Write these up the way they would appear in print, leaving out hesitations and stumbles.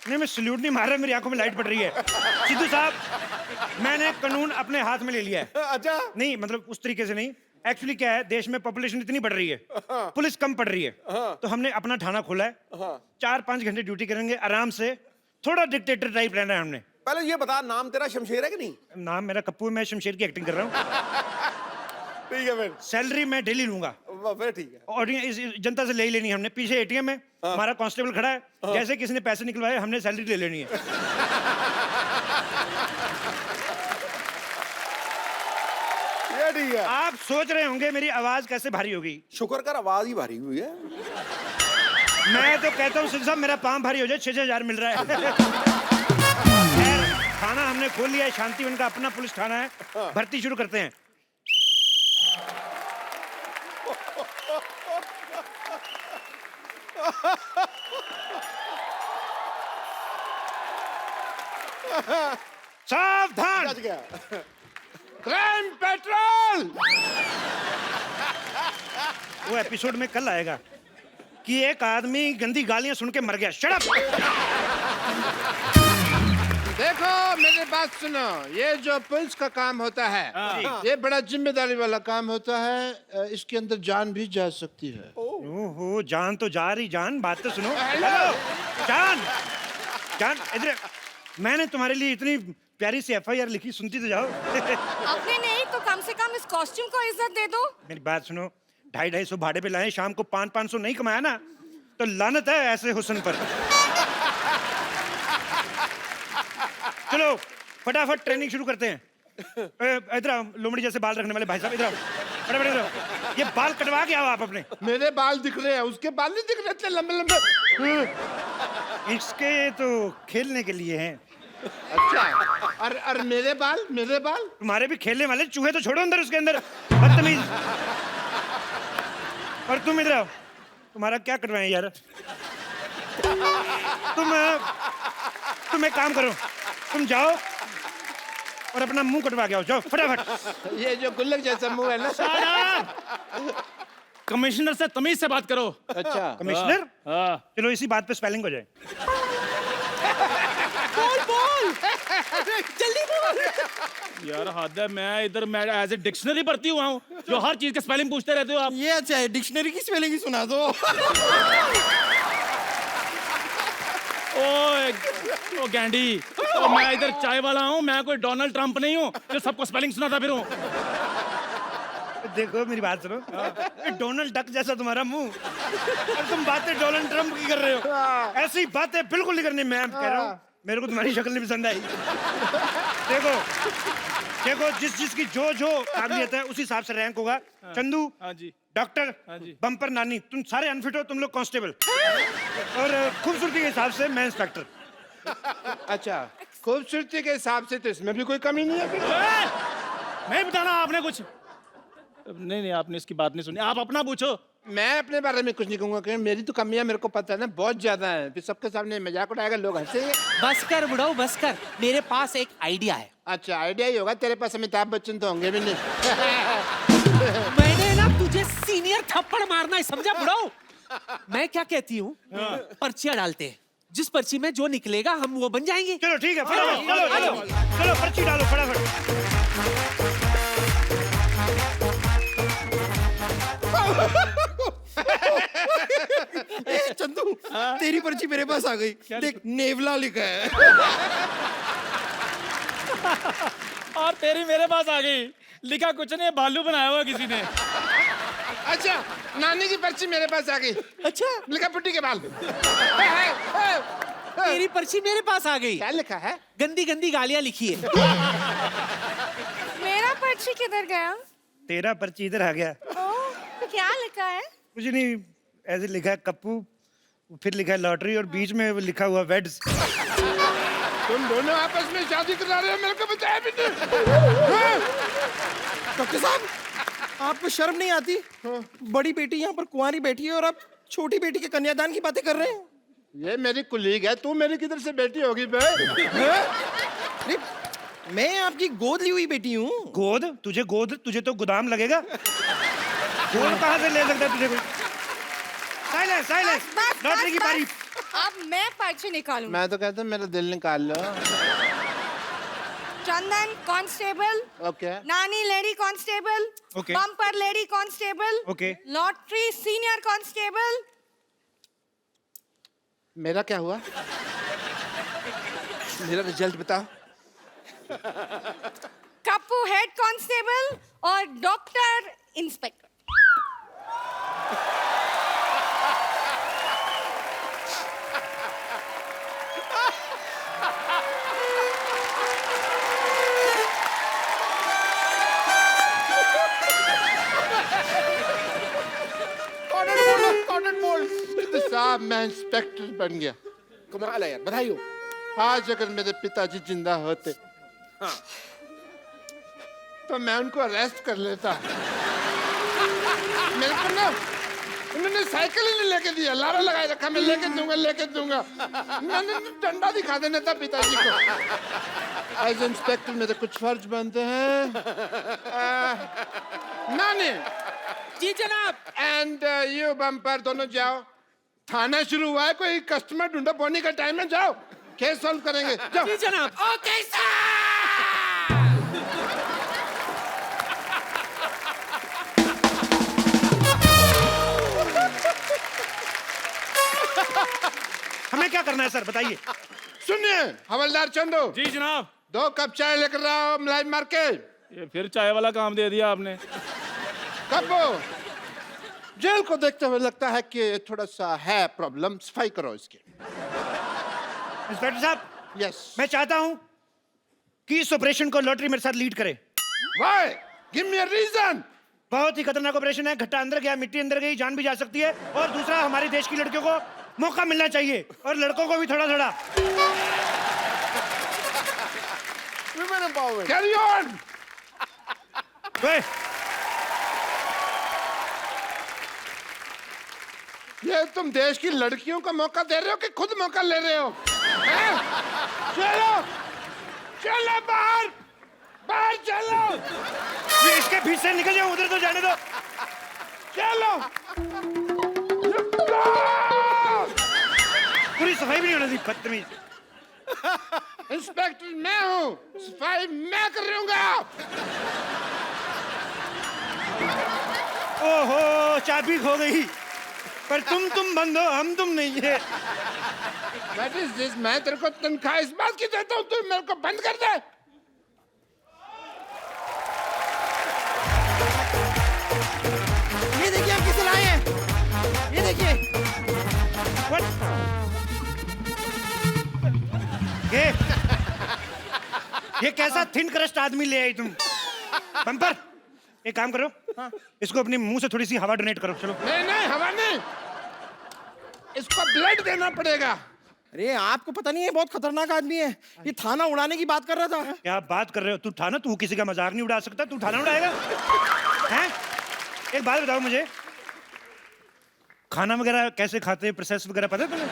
नहीं, मैं सल्यूट नहीं मार रहा, मेरी आंखों में लाइट पड़ रही है। सिद्धू साहब, मैंने कानून अपने हाथ में ले लिया है। अच्छा, नहीं मतलब उस तरीके से नहीं, एक्चुअली क्या है, देश में पॉपुलेशन इतनी बढ़ रही है, पुलिस कम पड़ रही है, तो हमने अपना थाना खोला है। 4-5 घंटे ड्यूटी करेंगे आराम से, थोड़ा डिक्टेटर टाइप रहना है हमने। पहले ये बता, नाम तेरा शमशेर है कि नहीं? नाम मेरा कप्पू है, मैं शमशेर की एक्टिंग कर रहा हूँ। ठीक है फिर। सैलरी मैं डेली लूंगा फिर ठीक है। और इस जनता से ले ही लेनी है हमने। पीछे एटीएम है, हमारा कांस्टेबल खड़ा है, जैसे किसी ने पैसे निकलवाए हमने सैलरी ले लेनी है। ये ठीक है। आप सोच रहे होंगे मेरी आवाज कैसे भारी होगी। शुक्र कर आवाज ही भारी हुई है। मैं तो कहता हूँ सिद्धू साहब, मेरा पाँव भारी हो जाए, 6,000 मिल रहा है। खैर, थाना हमने खोल लिया है, शांतिवन का अपना पुलिस थाना है, भर्ती शुरू करते हैं। सावधान, बच गया। Crime petrol. वो एपिसोड में कल आएगा कि एक आदमी गंदी गालियां सुन के मर गया। Shut up. देखो मेरी बात सुनो, ये जो पुलिस का काम होता है, ये बड़ा जिम्मेदारी वाला काम होता है। इसके अंदर जान भी जा सकती है। ओहो, जान तो जा रही, जान बात तो सुनो। हेलो जान, जान इधर। मैंने तुम्हारे लिए इतनी प्यारी सी FIR लिखी, सुनती तो जाओ। अपने नहीं तो कम से कम इस कॉस्ट्यूम को इज्जत दे दो। मेरी बात सुनो, 250-250 भाड़े पे लाए, शाम को 500-500 नहीं कमाया ना तो लानत है ऐसे हुस्न पर। चलो फटाफट ट्रेनिंग शुरू करते हैं। इधर आओ, लोमड़ी जैसे बाल रखने वाले भाई साहब, इधर आओ, फटाफट इधर आओ। ये बाल कटवा के आओ आप अपने। मेरे बाल दिख रहे हैं, उसके बाल नहीं दिख रहे इतने लंबे लंबे। इसके तो खेलने के लिए हैं। अच्छा, और मेरे बाल, मेरे बाल तुम्हारे भी खेलने वाले, चूहे तो छोड़ो अंदर, उसके अंदर बदतमीज। और तुम इधर आओ, तुम्हारा क्या कटवाएं यार। तुम एक काम करो, तुम जाओ और अपना मुंह कटवा के आओ, जाओ फटाफट। ये जो गुल्लक जैसा मुंह है ना। कमिश्नर से तमीज से बात करो। अच्छा कमिश्नर, हाँ। चलो इसी बात पे स्पेलिंग हो जाए। जल्दी बोल। यार हद है, मैं इधर मैं एज ए डिक्शनरी पढ़ती हुआ हूँ, जो हर चीज के स्पेलिंग पूछते रहते हो आप। ये अच्छा है, डिक्शनरी की स्पेलिंग ही सुना दो। ओ गैंडी, ओ मैं इधर चाय वाला हूँ, मैं कोई डोनाल्ड ट्रंप नहीं हूँ जो सबको स्पेलिंग सुनाता फिरूं। देखो मेरी बात सुनो, डोनाल्ड डक जैसा तुम्हारा मुंह, और तुम बातें डोनाल्ड ट्रंप की कर रहे हो। ऐसी बातें बिल्कुल नहीं करनी। मैं कह रहा हूँ, मेरे को तुम्हारी शक्ल नहीं पसंद आई। देखो देखो, जिसकी जो काबिलियत है उसी हिसाब से रैंक होगा। चंदू हाँ जी, डॉक्टर, हाँ जी। बम्पर नानी, तुम सारे अनफिट हो, तुम लोग कांस्टेबल, और खूबसूरती के हिसाब से मैं इंस्पेक्टर। अच्छा, खूबसूरती के हिसाब से तो इसमें भी कोई कमी नहीं है फिर। नहीं बताना आपने कुछ। नहीं आपने इसकी बात नहीं सुनी, आप अपना पूछो। मैं अपने बारे में कुछ नहीं कहूंगा, क्योंकि मेरी तो कमियां मेरे को पता है ना, बहुत ज्यादा है। फिर सबके सामने मजाक उड़ाएगा, लोग हंसेंगे। बस कर बुढ़ाऊ, बस कर, मेरे पास एक आइडिया है। अच्छा, आइडिया ही होगा तेरे पास, अमिताभ बच्चन तो होंगे भी नहीं। मैंने ना तुझे सीनियर थप्पड़ मारना है, समझा बुढ़ाऊ? मैं क्या कहती हूँ, पर्चियां डालते हैं, जिस पर्ची में जो निकलेगा हम वो बन जाएंगे। चलो ठीक है, फटाफट चलो पर्ची डालो फटाफट। चंदू, तेरी पर्ची मेरे पास आ गई। देख, नेवला लिखा है। और तेरी मेरे पास आ गई, लिखा कुछ नहीं, भालू बनाया हुआ किसी ने। अच्छा, नानी की पर्ची मेरे पास आ गई। अच्छा, लिखा पुट्टी के बाल। तेरी पर्ची मेरे पास आ गई। क्या लिखा है? गंदी गंदी गालियां लिखी है। मेरा पर्ची किधर गया? तेरा पर्ची इधर आ गया। तो क्या लिखा है? कुछ नहीं, ऐसे लिखा है कप्पू, फिर लिखा है लॉटरी, और बीच में लिखा हुआ वेड्स। तुम दोनों आपस में शादी करा रहे हो, मेरे को बताया भी नहीं। डॉक्टर साहब, आपको शर्म नहीं आती? बड़ी बेटी यहाँ पर कुंवारी बैठी है और आप छोटी बेटी के कन्यादान की बातें कर रहे हैं। ये मेरी कुलीग है, तू मेरी किधर से बेटी होगी बे? अरे, मैं आपकी गोद ली हुई बेटी हूँ। गोद? तुझे तो गोदाम लगेगा। गोद कहाँ से ले सकता है तुझे कोई? साइलेंस, बस, लॉटरी की बस, बारी। अब मैं पर्ची निकालूंगी। मैं तो कहता हूँ मेरा दिल निकाल लो। चंदन कांस्टेबल, ओके। नानी lady constable, Okay. Bumper lady constable, Okay. Lottery senior constable. मेरा क्या हुआ? मेरा रिजल्ट बताओ। कप्पू हेड कांस्टेबल और डॉक्टर इंस्पेक्टर। तो साहब मैं इंस्पेक्टर बन गया। कमाल है यार, बधाई हो। आज अगर मेरे पिताजी जिंदा होते तो मैं उनको अरेस्ट कर लेता। मेरे को ना उन्होंने साइकिल ही नहीं लेके दिया, लारा लगाए रखा मैं लेके दूंगा। मैंने डंडा दिखा देना था पिताजी को। एज इंस्पेक्टर मेरे कुछ फर्ज बनते हैं। नानी जी जनाब। एंड यू बम्पर दोनों जाओ। थाना शुरू हुआ है, कोई कस्टमर ढूंढो, बोनी का टाइम है, जाओ केस सॉल्व करेंगे। जाओ। जी जनाब। Okay sir. हमें क्या करना है सर, बताइए। सुनिए हवलदार चंदू, जी जनाब। 2 कप चाय लेकर आओ मलाई मार के। ये फिर चाय वाला काम दे दिया आपने। कब्बो जेल को देखते हुए लगता है कि थोड़ा सा है प्रॉब्लम, सफाई करो इसकी। इंस्पेक्टर साहब, यस। मैं चाहता हूं कि इस ऑपरेशन को लॉटरी मेरे साथ लीड करे। Why? Give me a reason. बहुत ही खतरनाक ऑपरेशन है, घट्टा अंदर गया, मिट्टी अंदर गई, जान भी जा सकती है। और दूसरा, हमारे देश की लड़कियों को मौका मिलना चाहिए और लड़कों को भी थोड़ा थोड़ा। Women empowerment. Carry on. ओए, ये तुम देश की लड़कियों को मौका दे रहे हो कि खुद मौका ले रहे हो? हैं? चलो चलो बाहर, बाहर चलो, ये इसके बीच से निकल जाओ, उधर तो जाने दो। चलो। पूरी सफाई भी नहीं होने दी, बदतमीज। इंस्पेक्टर मैं हूँ, सफाई मैं करूंगा। ओहो, चाबी खो गई। पर तुम बंद हो, हम तुम नहीं है। What is this? मैं तेरे को तनख्वाह इस बात की देता हूँ, तू मेरे को बंद कर दे। ये देखिए हम किसे लाए हैं। ये देखिए। What? ये कैसा थिन क्रस्ट आदमी ले आई तुम? बम्पर, एक काम करो, इसको अपने मुंह से थोड़ी सी हवा डोनेट करो। चलो। नहीं हवा नहीं, इसको ब्लड देना पड़ेगा। अरे आपको पता नहीं है, बहुत खतरनाक आदमी है। ये थाना उड़ाने की बात कर रहा था। क्या बात कर रहे हो? तू थाना, तू किसी का मजाक नहीं उड़ा सकता, तू थाना उड़ाएगा? हैं? एक बात बताओ मुझे, खाना वगैरह कैसे खाते हैं, प्रोसेस वगैरह पता है तुम्हें?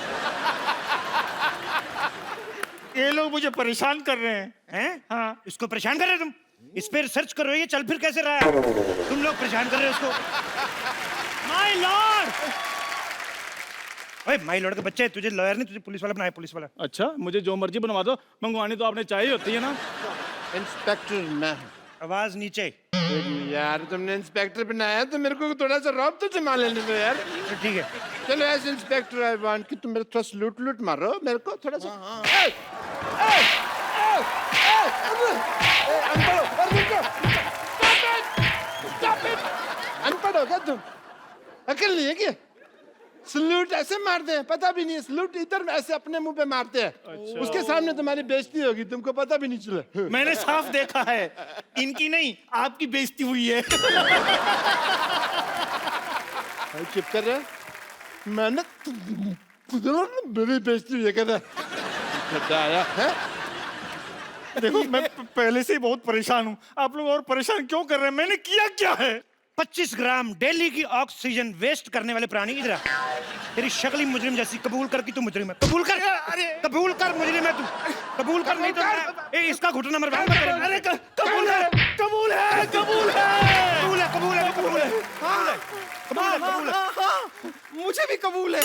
ये लोग मुझे परेशान कर रहे हैं। हैं? हाँ, इसको परेशान कर रहे हो तुम? इस पे रिसर्च कर रहे हो, ये चल फिर कैसे रहा है? तुम लोग परेशान कर रहे हो इसको। माय लॉर्ड, ओए माय लॉर्ड का बच्चा है, तुझे लॉयर नहीं, तुझे पुलिस वाला बनाया, पुलिस वाला। अच्छा, मुझे जो मर्जी बनवा दो, मंगवानी तो आपने चाहिए होती है ना। इंस्पेक्टर मैं हूँ। आवाज नीचे। यार तुमने इंस्पेक्टर बनाया तो मेरे को थोड़ा सा रौब तो जमा लेने दो यार। तो ठीक है, चलो एज इंस्पेक्टर आई वांट कि तुम मेरे थोड़ा लूट मारो, मेरे को थोड़ा सा। अनपढ़ हो क्या तुम? अकल नहीं है क्या? सलूट ऐसे मारते हैं, पता भी नहीं है। सलूट इधर ऐसे अपने मुंह पे मारते हैं। अच्छा। उसके सामने तुम्हारी बेइज्जती होगी, तुमको पता भी नहीं चला। मैंने साफ देखा है, इनकी नहीं आपकी बेइज्जती हुई है। चुप कर रहा, मैंने मेरी बेइज्जती हुई है कहता आया है। देखो मैं पहले से ही बहुत परेशान हूँ, आप लोग और परेशान क्यों कर रहे हैं? मैंने किया क्या है? 25 ग्राम डेली की ऑक्सीजन वेस्ट करने वाले प्राणी इधर आ। तेरी शक्ल ही मुजरिम जैसी, कबूल कर कि तू मुजरिम है। कबूल कर, अरे कबूल कर, मुजरिम है तू। कबूल कर, नहीं तो इसका घुटना नंबर बंद कर। अरे कबूल है, कबूल है, कबूल है, कबूल है, कबूल है, कबूल है, कबूल है, कबूल है। मुझे भी कबूल है।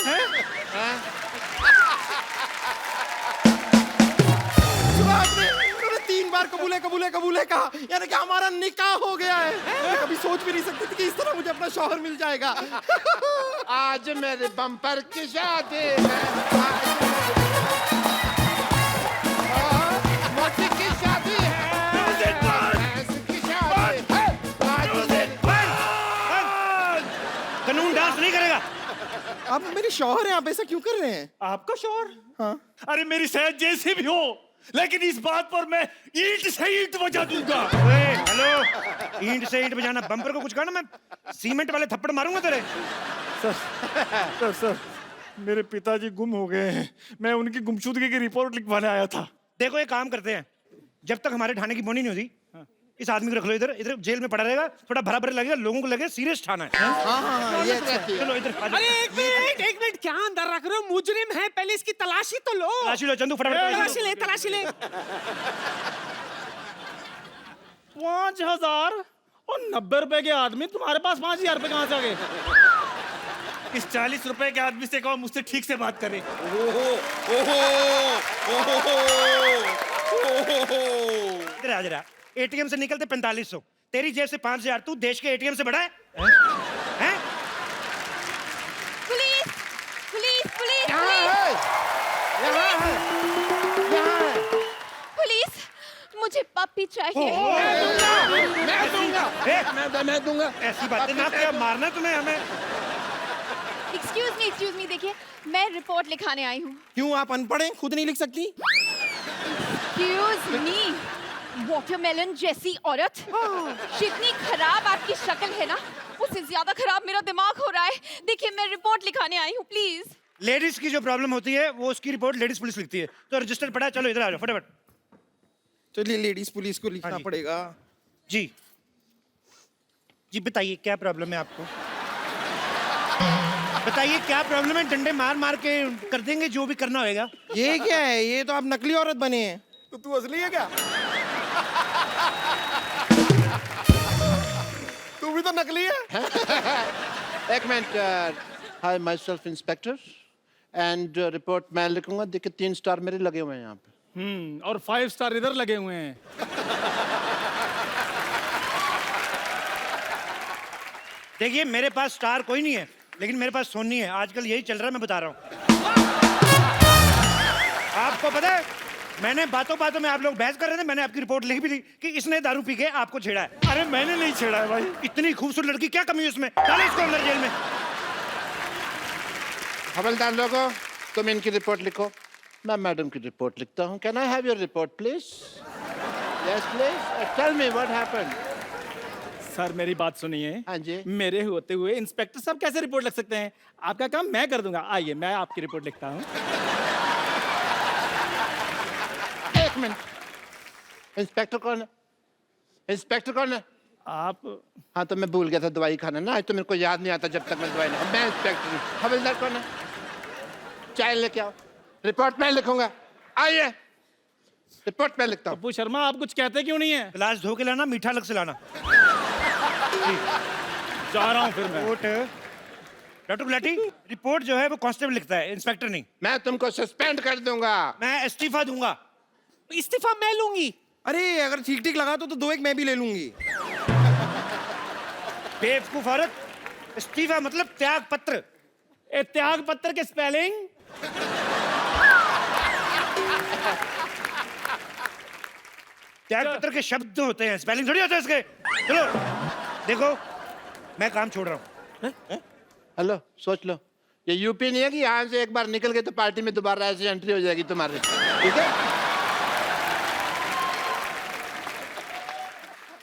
कबूले कबूले कबूले कहा, यानी कि हमारा निकाह हो गया है। मैं कभी सोच भी नहीं सकती थी कि इस तरह मुझे अपना शौहर मिल जाएगा। आज मेरे बम्पर की शादी है, मोती की शादी है, भैंस की शादी है, आज मेरी- कानून डांस नहीं करेगा। आप मेरे शौहर हैं, आप ऐसा क्यों कर रहे हैं? आपका शौहर? हाँ। अरे मेरी सेहत जैसी भी हो, लेकिन इस बात पर मैं ईंट से ईंट बजा दूंगा। ओए, हेलो, ईंट से ईंट बजाना, बम्पर को कुछ कहना, मैं सीमेंट वाले थप्पड़ मारूंगा तेरे। सर मेरे पिताजी गुम हो गए हैं, मैं उनकी गुमशुदगी की रिपोर्ट लिखवाने आया था। देखो एक काम करते हैं, जब तक हमारे थाने की बोनी नहीं होती, इस आदमी को रख लो इधर, इधर जेल में पड़ा रहेगा, थोड़ा भरा भरा लगेगा, लोगों को लगे सीरियस थाना है। हाँ, ये अच्छा है। चलो इधर आ जाओ। अरे एक मिनट क्या अंदर रख रहे हो? मुजरिम है, पहले इसकी तलाशी तो लो। तलाशी लो चंदू, फटाफट तलाशी ले। 5000 और 90 रुपए के आदमी, तुम्हारे पास 5000 रुपए कहाँ से आ गए? इस 40 रुपए के आदमी से कहो मुझसे ठीक से बात करे। इधर आ जरा। एटीएम से निकलते 4500, तेरी जेब से 5000, तू देश के एटीएम से बड़ा है? हैं? पुलिस पुलिस पुलिस यहाँ पुलिस है, यहाँ है, यहाँ है। पुलिस, मुझे पप्पी चाहिए। मैं दूंगा। ऐसी बातें ना किया, मारना है तुम्हें हमें। एक्सक्यूज मी, देखिए मैं रिपोर्ट लिखाने आई हूँ। क्यों, आप अनपढ़ हैं, खुद नहीं लिख सकती? एक्सक्यूज मी, वाटरमेलन जैसी औरत, जितनी खराब आपकी शक्ल है ना, उससे ज्यादा खराब मेरा दिमाग हो रहा है। देखिए मैं रिपोर्ट लिखाने आई हूँ, प्लीज। लेडीज की जो प्रॉब्लम होती है वो उसकी रिपोर्ट लेडीज पुलिस लिखती है, तो रजिस्टर पड़ा है, चलो इधर आ जाओ फटाफट। चलिए लेडीज पुलिस को लिखना हाँ जी। पड़ेगा। जी जी बताइए क्या प्रॉब्लम है आपको? बताइए क्या प्रॉब्लम है, डंडे मार मार के कर देंगे जो भी करना होगा। ये क्या है? ये तो आप नकली औरत बने हैं। तो तू असली है क्या? तू भी तो नकली है। एक minute. Hi my self inspector and report मैं लिखूंगा। देखिए 3 स्टार मेरे लगे हुए हैं यहाँ पे। और 5 स्टार इधर लगे हुए हैं। देखिए मेरे पास स्टार कोई नहीं है, लेकिन मेरे पास सोनी है, आजकल यही चल रहा है, मैं बता रहा हूँ। आपको पता है, मैंने बातों बातों में, आप लोग बहस कर रहे थे, मैंने आपकी रिपोर्ट लिख भी दी कि इसने दारू पी के आपको छेड़ा है। अरे मैंने नहीं छेड़ा है भाई। इतनी खूबसूरत लड़की, क्या कमी है उसमें? डालो इसको अंदर जेल में। हवलदार लोगों, तुम इनकी रिपोर्ट लिखो, मैं मैडम की रिपोर्ट लिखता हूँ। Can I have your report please? Yes please, tell me what happened. Sir मेरी बात सुनिए। हाँ जी। मेरे होते हुए इंस्पेक्टर साहब कैसे रिपोर्ट लिख सकते हैं? आपका काम मैं कर दूंगा। आइए मैं आपकी रिपोर्ट लिखता हूँ। एक मिनट, इंस्पेक्टर कौन है? इंस्पेक्टर कौन है? आप हाँ तो मैं भूल गया था दवाई खाना ना, आज तो मेरे को याद नहीं आता जब तक मैं दवाई नहीं। मैं इंस्पेक्टर हूँ। हवलदार कौन है? चाय लेके आओ, रिपोर्ट मैं लिखूंगा। आइए, रिपोर्ट मैं लिखता हूँ। अप्पू शर्मा, आप कुछ कहते क्यों नहीं है? गिलास धो के लाना, मीठा अलग से लाना। जा रहा हूँ फिर मैं। रिपोर्ट डॉक्टर गुलाटी, रिपोर्ट जो है वो कांस्टेबल लिखता है, इंस्पेक्टर नहीं। मैं तुमको सस्पेंड कर दूंगा। मैं इस्तीफा दूंगा। इस्तीफा मैं लूंगी। अरे अगर ठीक ठीक लगा तो 2 एक मैं भी ले लूंगी। बेवकूफ औरत, इस्तीफा मतलब त्याग पत्र। ए, त्याग पत्र के स्पेलिंग? त्याग पत्र के शब्द होते हैं, स्पेलिंग थोड़ी होते हैं इसके। चलो देखो, मैं काम छोड़ रहा हूँ। हेलो, सोच लो, ये यूपी नहीं है कि यहाँ से एक बार निकल गए तो पार्टी में दोबारा ऐसे एंट्री हो जाएगी तुम्हारी। ठीक है?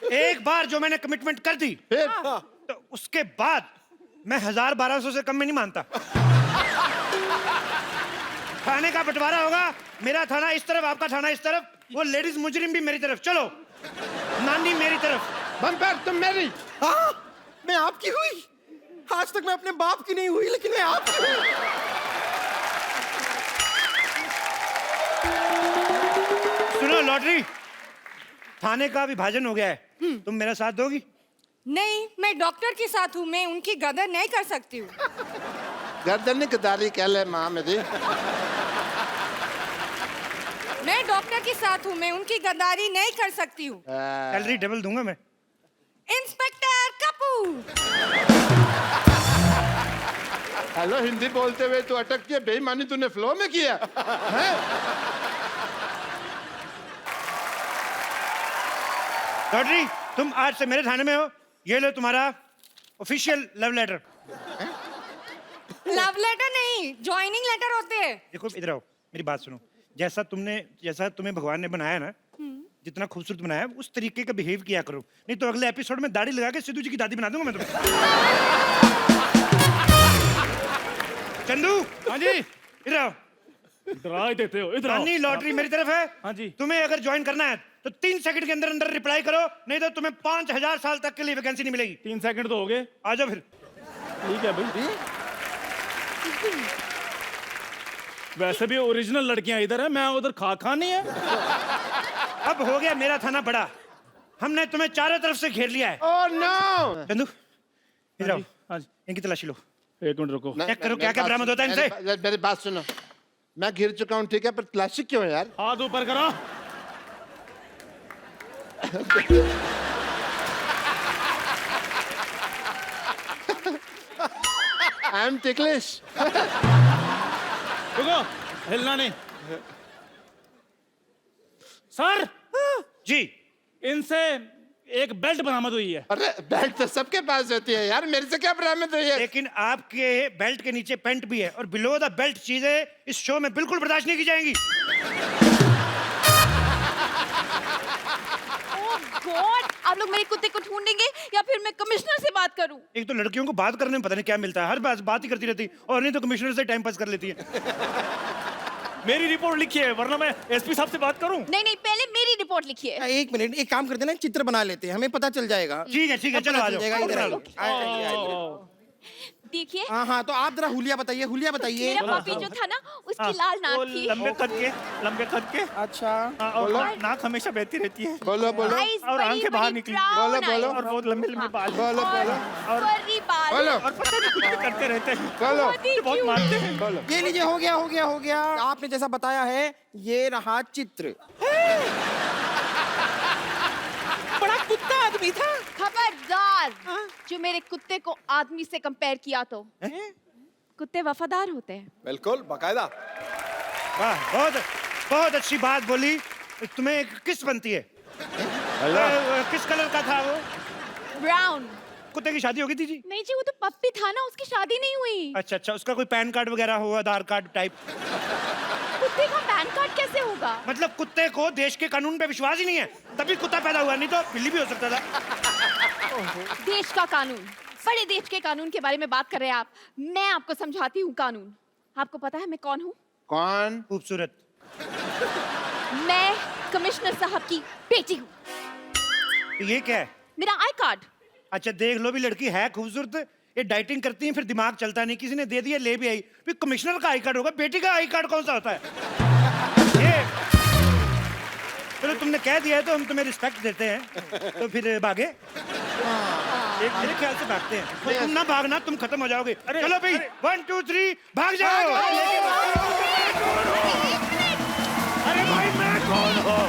एक बार जो मैंने कमिटमेंट कर दी, फिर तो उसके बाद मैं 1000-1200 से कम में नहीं मानता। थाने का बंटवारा होगा, मेरा थाना इस तरफ, आपका थाना इस तरफ, वो लेडीज मुजरिम भी मेरी तरफ। चलो, नानी मेरी तरफ। बम्पर तुम मेरी। हाँ, मैं आपकी हुई। आज तक मैं अपने बाप की नहीं हुई, लेकिन मैं आपकी हुई। सुनो लॉटरी, थाने का विभाजन हो गया है, तुम मेरा साथ दोगी? नहीं, मैं डॉक्टर के साथ हूँ, मैं उनकी गदर नहीं कर सकती हूँ। गर्दन गदारी कह ले माँ मेरी। मैं डॉक्टर के साथ हूँ, मैं उनकी गद्दारी नहीं कर सकती हूँ। सैलरी डबल दूंगा मैं। इंस्पेक्टर कपूर। हेलो, हिंदी बोलते हुए तो अटक के बेईमानी तूने फ्लो में किया है? लॉटरी, तुम आज से मेरे थाने में हो। ये लो तुम्हारा official love letter. Love letter नहीं, ज्वाइनिंग लेटर होते हैं। देखो इधर आओ, मेरी बात सुनो। जैसा तुम्हें भगवान ने बनाया ना, जितना खूबसूरत बनाया उस तरीके का बिहेव किया करो, नहीं तो अगले एपिसोड में दाढ़ी लगा के सिद्धू जी की दादी बना दूंगा मैं तुम्हें। चंदू, हाँ जी, इधर आओ। डरा ही देते हो, इधर आओ। नहीं, लॉटरी मेरी तरफ है। हाँ जी। तुम्हें अगर ज्वाइन करना है तो 3 सेकंड के अंदर अंदर रिप्लाई करो, नहीं तो तुम्हें 5000 साल तक के लिए वैकेंसी नहीं मिलेगी। 3 सेकंड तो हो गए। आ जाओ फिर। ठीक है भाई। वैसे भी ओरिजिनल लड़कियां इधर है, मैं उधर खा नहीं है। अब हो गया मेरा थाना बड़ा, हमने तुम्हें चारों तरफ से घेर लिया है। Oh no! चंदू, इधर आओ, हाँ जी, इनकी तलाशी लो। एक मिनट रुको। चेक करो क्या क्या बरामद होता है इनसे। मेरी बात सुनो, मैं घिर चुका हूँ, ठीक है, पर तलाशी क्यों है यार? हाथ ऊपर करो। I am ticklish. रुको, हिलना नहीं। सर जी, इनसे एक बेल्ट बरामद हुई है। अरे बेल्ट तो सबके पास होती है यार, मेरे से क्या बरामद हुई है? लेकिन आपके बेल्ट के नीचे पेंट भी है और बिलो द बेल्ट चीजें इस शो में बिल्कुल बर्दाश्त नहीं की जाएंगी। ओह गॉड, आप लोग मेरे कुत्ते को ढूंढेंगे या फिर मैं कमिश्नर से बात करूं? एक तो लड़कियों को बात करने में पता नहीं क्या मिलता है, हर बात ही करती रहती, और नहीं तो कमिश्नर से टाइम पास कर लेती है। मेरी रिपोर्ट लिखी है, वरना मैं एसपी साहब से बात करूं। नहीं नहीं, पहले मेरी रिपोर्ट लिखिए। एक मिनट, एक काम करते हैं ना, चित्र बना लेते हैं, हमें पता चल जाएगा। ठीक है, चलो आ जाओ। इधर आइए। देखिए, हाँ, तो आप जरा हुलिया बताइए, हुलिया बताइए। मेरा पपी जो था ना, उसकी लाल वो नाक थी। लंबे कद के अच्छा, हाँ, और नाक हमेशा बहती रहती है। बोलो बोलो Eyes और बड़ी आंखें बाहर बड़ी निकली। brown बोलो, बोलो। eyes। और बहुत लंबे लंबे बाल। बोलो बोलो और furry बाल। बोलो और पता नहीं कुछ भी करते रहते हैं। बोलो बहुत ही बहुत cute। मारते हैं। बोलो। ये लीजिए, हो गया। आपने जैसा बताया है, ये रहा चित्र। बड़ा कुत्ता आदमी था। खबरदार, जो मेरे कुत्ते को आदमी से कंपेयर किया तो। कुत्ते वफादार होते हैं। बिल्कुल बाकायदा। वाह, बहुत अच्छी बात बोली। तुम्हें किस बनती है? किस कलर का था वो? ब्राउन। कुत्ते की शादी हो गई थी जी? नहीं जी, वो तो पप्पी था ना, उसकी शादी नहीं हुई। अच्छा, उसका कोई पैन कार्ड वगैरह हो, आधार कार्ड टाइप? कुत्ते का पैन कार्ड कैसे होगा? मतलब कुत्ते को देश के कानून पे विश्वास ही नहीं है, तभी कुत्ता पैदा हुआ, नहीं तो बिल्ली भी हो सकता था। देश का कानून, बड़े देश के कानून के बारे में बात कर रहे हैं आप। मैं आपको समझाती हूँ कानून। आपको पता है मैं कौन हूँ? कौन? खूबसूरत। मैं कमिश्नर साहब की बेटी हूँ। तो ये क्या है? मेरा आई कार्ड। अच्छा, देख लो भी, लड़की है खूबसूरत, ये डाइटिंग करती है, फिर दिमाग चलता नहीं, किसी ने दे दिया, ले भी आई। फिर कमिश्नर का आई कार्ड होगा, बेटी का आई कार्ड कौन सा होता है? ये चलो, तुमने कह दिया है तो हम तुम्हें रिस्पेक्ट देते हैं, तो फिर भागे। एक मेरे ख्याल से भागते हैं। तो तुम ना भागना, तुम खत्म हो जाओगे। चलो भाई, 1 2 3 भाग जाओ। अरे भाई, मैं कौन हूँ?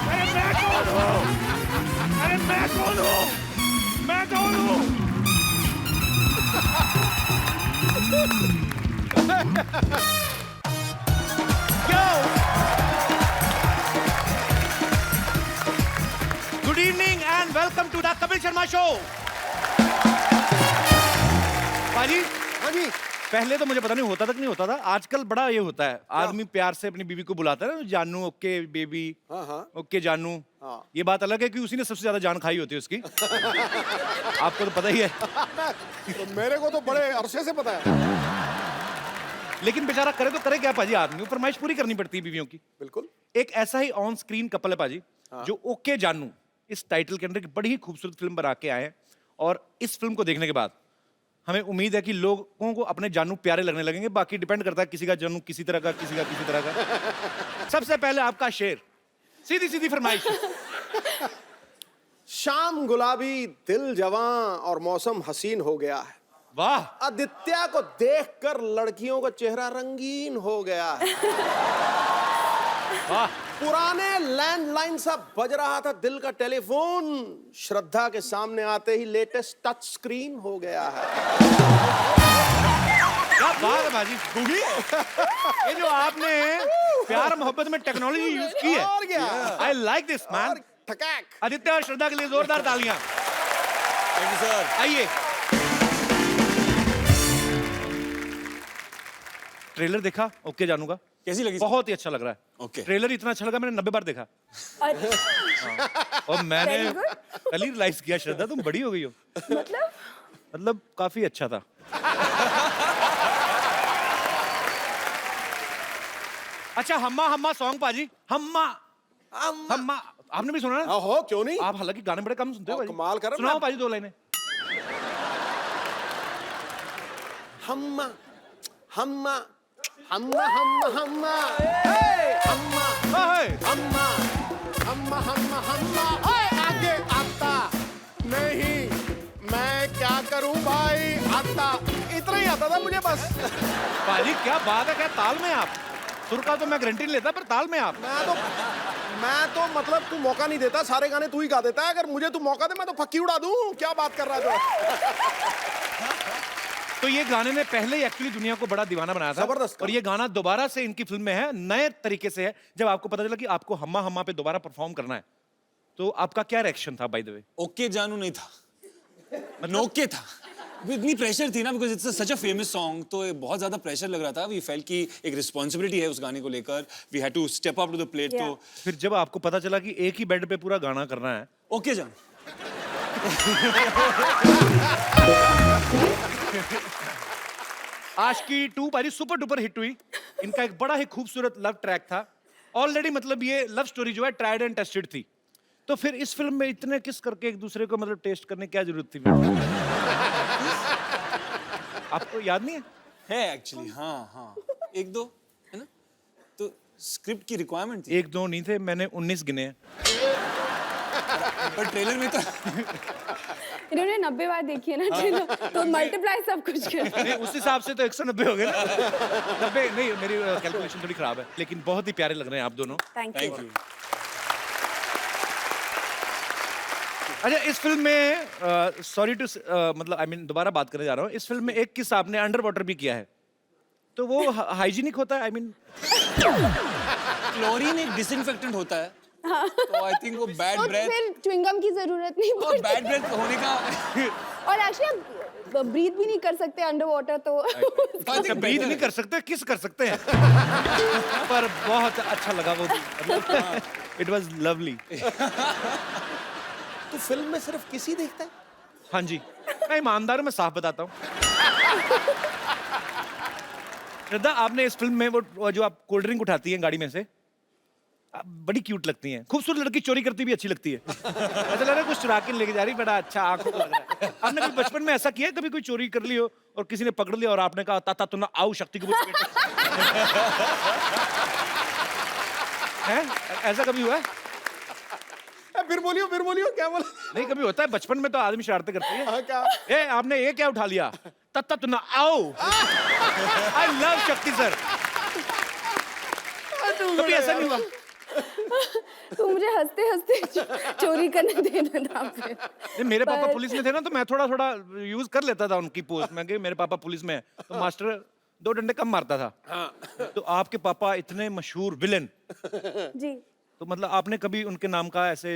अरे मैं कौन हूँ? अरे मैं कौन हूँ? मैं कौन हूँ? Good evening and welcome to the Kapil Sharma show. बाजी, हाँ जी। पहले तो मुझे पता नहीं होता था कि नहीं होता था, आजकल बड़ा ये होता है, आदमी प्यार से अपनी बीवी को बुलाता है ना, जानू, ओके बेबी, ओके जानू। ये बात अलग है कि उसी ने सबसे ज्यादा जान खाई होती है उसकी। आपको तो पता ही है। तो मेरे को तो बड़े अरसे से पता है। लेकिन बेचारा करे तो करे क्या पाजी, आदमी को फरमाइश पूरी करनी पड़ती है बीवियों की। बिल्कुल। एक ऐसा ही ऑन स्क्रीन कपल है पाजी, जो ओके जानू इस टाइटल के अंदर एक बड़ी ही खूबसूरत फिल्म बना के आए हैं, और इस फिल्म को देखने के बाद हमें उम्मीद है कि लोगों को अपने जानू प्यारे लगने लगेंगे। बाकी डिपेंड करता है, किसी का जानू किसी तरह का, किसी का किसी तरह का। सबसे पहले आपका शेर, सीधी सीधी फरमाइश। शाम गुलाबी, दिल जवां और मौसम हसीन हो गया है। वाह, आदित्य को देखकर लड़कियों का चेहरा रंगीन हो गया है। वाह। पुराने लैंडलाइन सा बज रहा था दिल का टेलीफोन, श्रद्धा के सामने आते ही लेटेस्ट टच स्क्रीन हो गया है। क्या बात है बाजी। ये जो आपने प्यार मोहब्बत में टेक्नोलॉजी यूज की है, और क्या? I like this man. और ठकैक। आदित्य और श्रद्धा के लिए जोरदार तालियां। Thank you sir. आइए। ट्रेलर देखा ओके जानू का? कैसी लगी? बहुत ही अच्छा लग रहा है। ओके। ट्रेलर इतना अच्छा लगा मैंने 90 बार देखा। और मैंने कल ही रियलाइज किया श्रद्धा तुम बड़ी हो गई हो। मतलब काफी अच्छा था। अच्छा हम्मा हम्मा सॉन्ग पाजी, हम्मा हम्मा आपने भी सुना ना? हो क्यों नहीं? आप हालांकि गाने बड़े कम सुनते हो पाजी। कमाल कर रहे हो। सुनाओ पाजी 2 लाइनें। हम्मा हम्मा हम्मा हम्मा हम्मा हम्मा हम्मा हम्मा हम्मा हम्मा आगे आता नहीं, मैं क्या करूं भाई, आता इतना ही आता था मुझे बस। पाजी क्या बात है, क्या ताल में आप। सुर का तो मैं गारंटी नहीं लेता पर ताल में आप। मैं तो मतलब तू मौका नहीं देता, सारे गाने तू ही गा देता है। अगर मुझे तू मौका दे मैं तो फक्की उड़ा दूं। क्या बात कर रहा है तो ये गाने ने पहले ही एक्चुअली दुनिया को बड़ा दीवाना बनाया था। जबरदस्त। और ये गाना दोबारा से इनकी फिल्म में है, नए तरीके से है। जब आपको पता चला कि आपको हम्मा हम्मा पे दोबारा परफॉर्म करना है तो आपका क्या रिएक्शन था बाय द वे? ओके जानू नहीं था, मतलब ओके था। इतनी प्रेशर थी ना, because it's such a famous song, तो बहुत ज्यादा प्रेशर लग रहा था। वी फेल्ट कि एक रिस्पॉन्सिबिलिटी है उस गाने को लेकर, we had to step up to the plate. तो फिर जब आपको पता चला कि एक ही बेड पे पूरा गाना करना है, ओके जान। आशिकी 2 पाजी सुपर डुपर हिट हुई। इनका एक बड़ा ही खूबसूरत लव ट्रैक था ऑलरेडी। मतलब ये लव स्टोरी जो है ट्राइड एंड टेस्टेड थी। तो फिर इस फिल्म में इतने किस करके एक दूसरे को मतलब टेस्ट करने की क्या जरूरत थी? आपको याद नहीं है? एक्चुअली हाँ, 1-2 है ना, तो स्क्रिप्ट की रिक्वायरमेंट थी। 1-2 नहीं थे, मैंने 19 गिने हैं। पर ट्रेलर में तो इन्होंने 90 बार देखी है ना ट्रेलर, तो मल्टीप्लाई सब कुछ कर। नहीं, उस हिसाब से तो 190 हो गए ना। 90 नहीं, मेरी कैलकुलेशन थोड़ी खराब है। लेकिन बहुत ही प्यारे लग रहे हैं आप दोनों। Thank thank you. यू। अच्छा इस फिल्म में सॉरी टू मतलब आई मीन दोबारा बात करने जा रहा हूँ। इस फिल्म में एक किस्सा आपने अंडर वाटर भी किया है, तो वो हाइजीनिक होता है? आई मीन क्लोरीन एक डिसइंफेक्टेंट होता है, तो आई थिंक वो बैड ब्रेथ, फिर च्युइंगम की जरूरत नहीं और पड़ती। बैड ब्रेथ होने का और एक्चुअली आप ब्रीथ भी नहीं कर सकते अंडर वाटर, तो अच्छा ब्रीथ नहीं कर सकते, किस कर सकते हैं। पर बहुत अच्छा लगा वो, इट वाज लवली। तू फिल्म में सिर्फ किसी देखता है? हाँ जी, मैं ईमानदार हूं, मैं साफ बताता हूँ। श्रद्धा आपने इस फिल्म में वो जो आप कोल्ड ड्रिंक उठाती हैं गाड़ी में से, आप बड़ी क्यूट लगती हैं। खूबसूरत लड़की चोरी करती भी अच्छी लगती है। ऐसा लग रहा है कुछ चुरा के लेके जा रही, बड़ा अच्छा आंखों को लग रहा है। आपने कभी बचपन में ऐसा किया, कभी कोई चोरी कर ली हो और किसी ने पकड़ लिया और आपने कहा ताता तू ना आओ शक्ति कपूर के बेटे। हैं? ऐसा कभी हुआ है? फिर बोलियो क्या बोला? नहीं, कभी होता है बचपन में तो आदमी शरारतें करती है। हाँ, क्या? ए आपने ये क्या उठा लिया? तत्ता तू ना आओ। आई लव शक्ति सर। कभी ऐसा नहीं हुआ? तो मुझे हंसते हंसते चोरी करने देना था फिर। नहीं, मेरे पापा पुलिस में थे ना, तो मैं थोड़ा थोड़ा यूज कर लेता था उनकी पोस्ट में कि मेरे पापा पुलिस में है, तो मास्टर 2 डंडे कम मारता था। तो आपके पापा इतने मशहूर विलेन, जी तो मतलब आपने कभी उनके नाम का ऐसे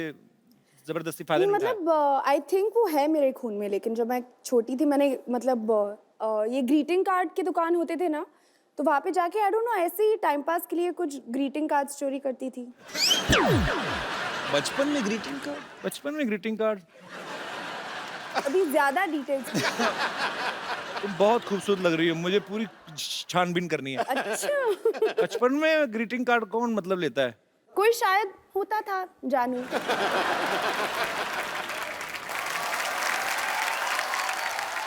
जबरदस्ती फायदा नहीं उठाया? मतलब आई थिंक वो है मेरे खून में, लेकिन जब मैं छोटी थी मैंने मतलब ये ग्रीटिंग कार्ड की दुकान होते थे ना, तो वहाँ पे जाके आई डोंट नो ऐसे ही टाइम पास के लिए कुछ ग्रीटिंग कार्ड चोरी करती थी। बचपन में ग्रीटिंग कार्ड? बचपन में ग्रीटिंग कार्ड? अभी ज्यादा डिटेल्स। तुम बहुत खूबसूरत लग रही हो, मुझे पूरी छानबीन करनी है। अच्छा बचपन में ग्रीटिंग कार्ड कौन मतलब लेता है? कोई शायद होता था, जानू।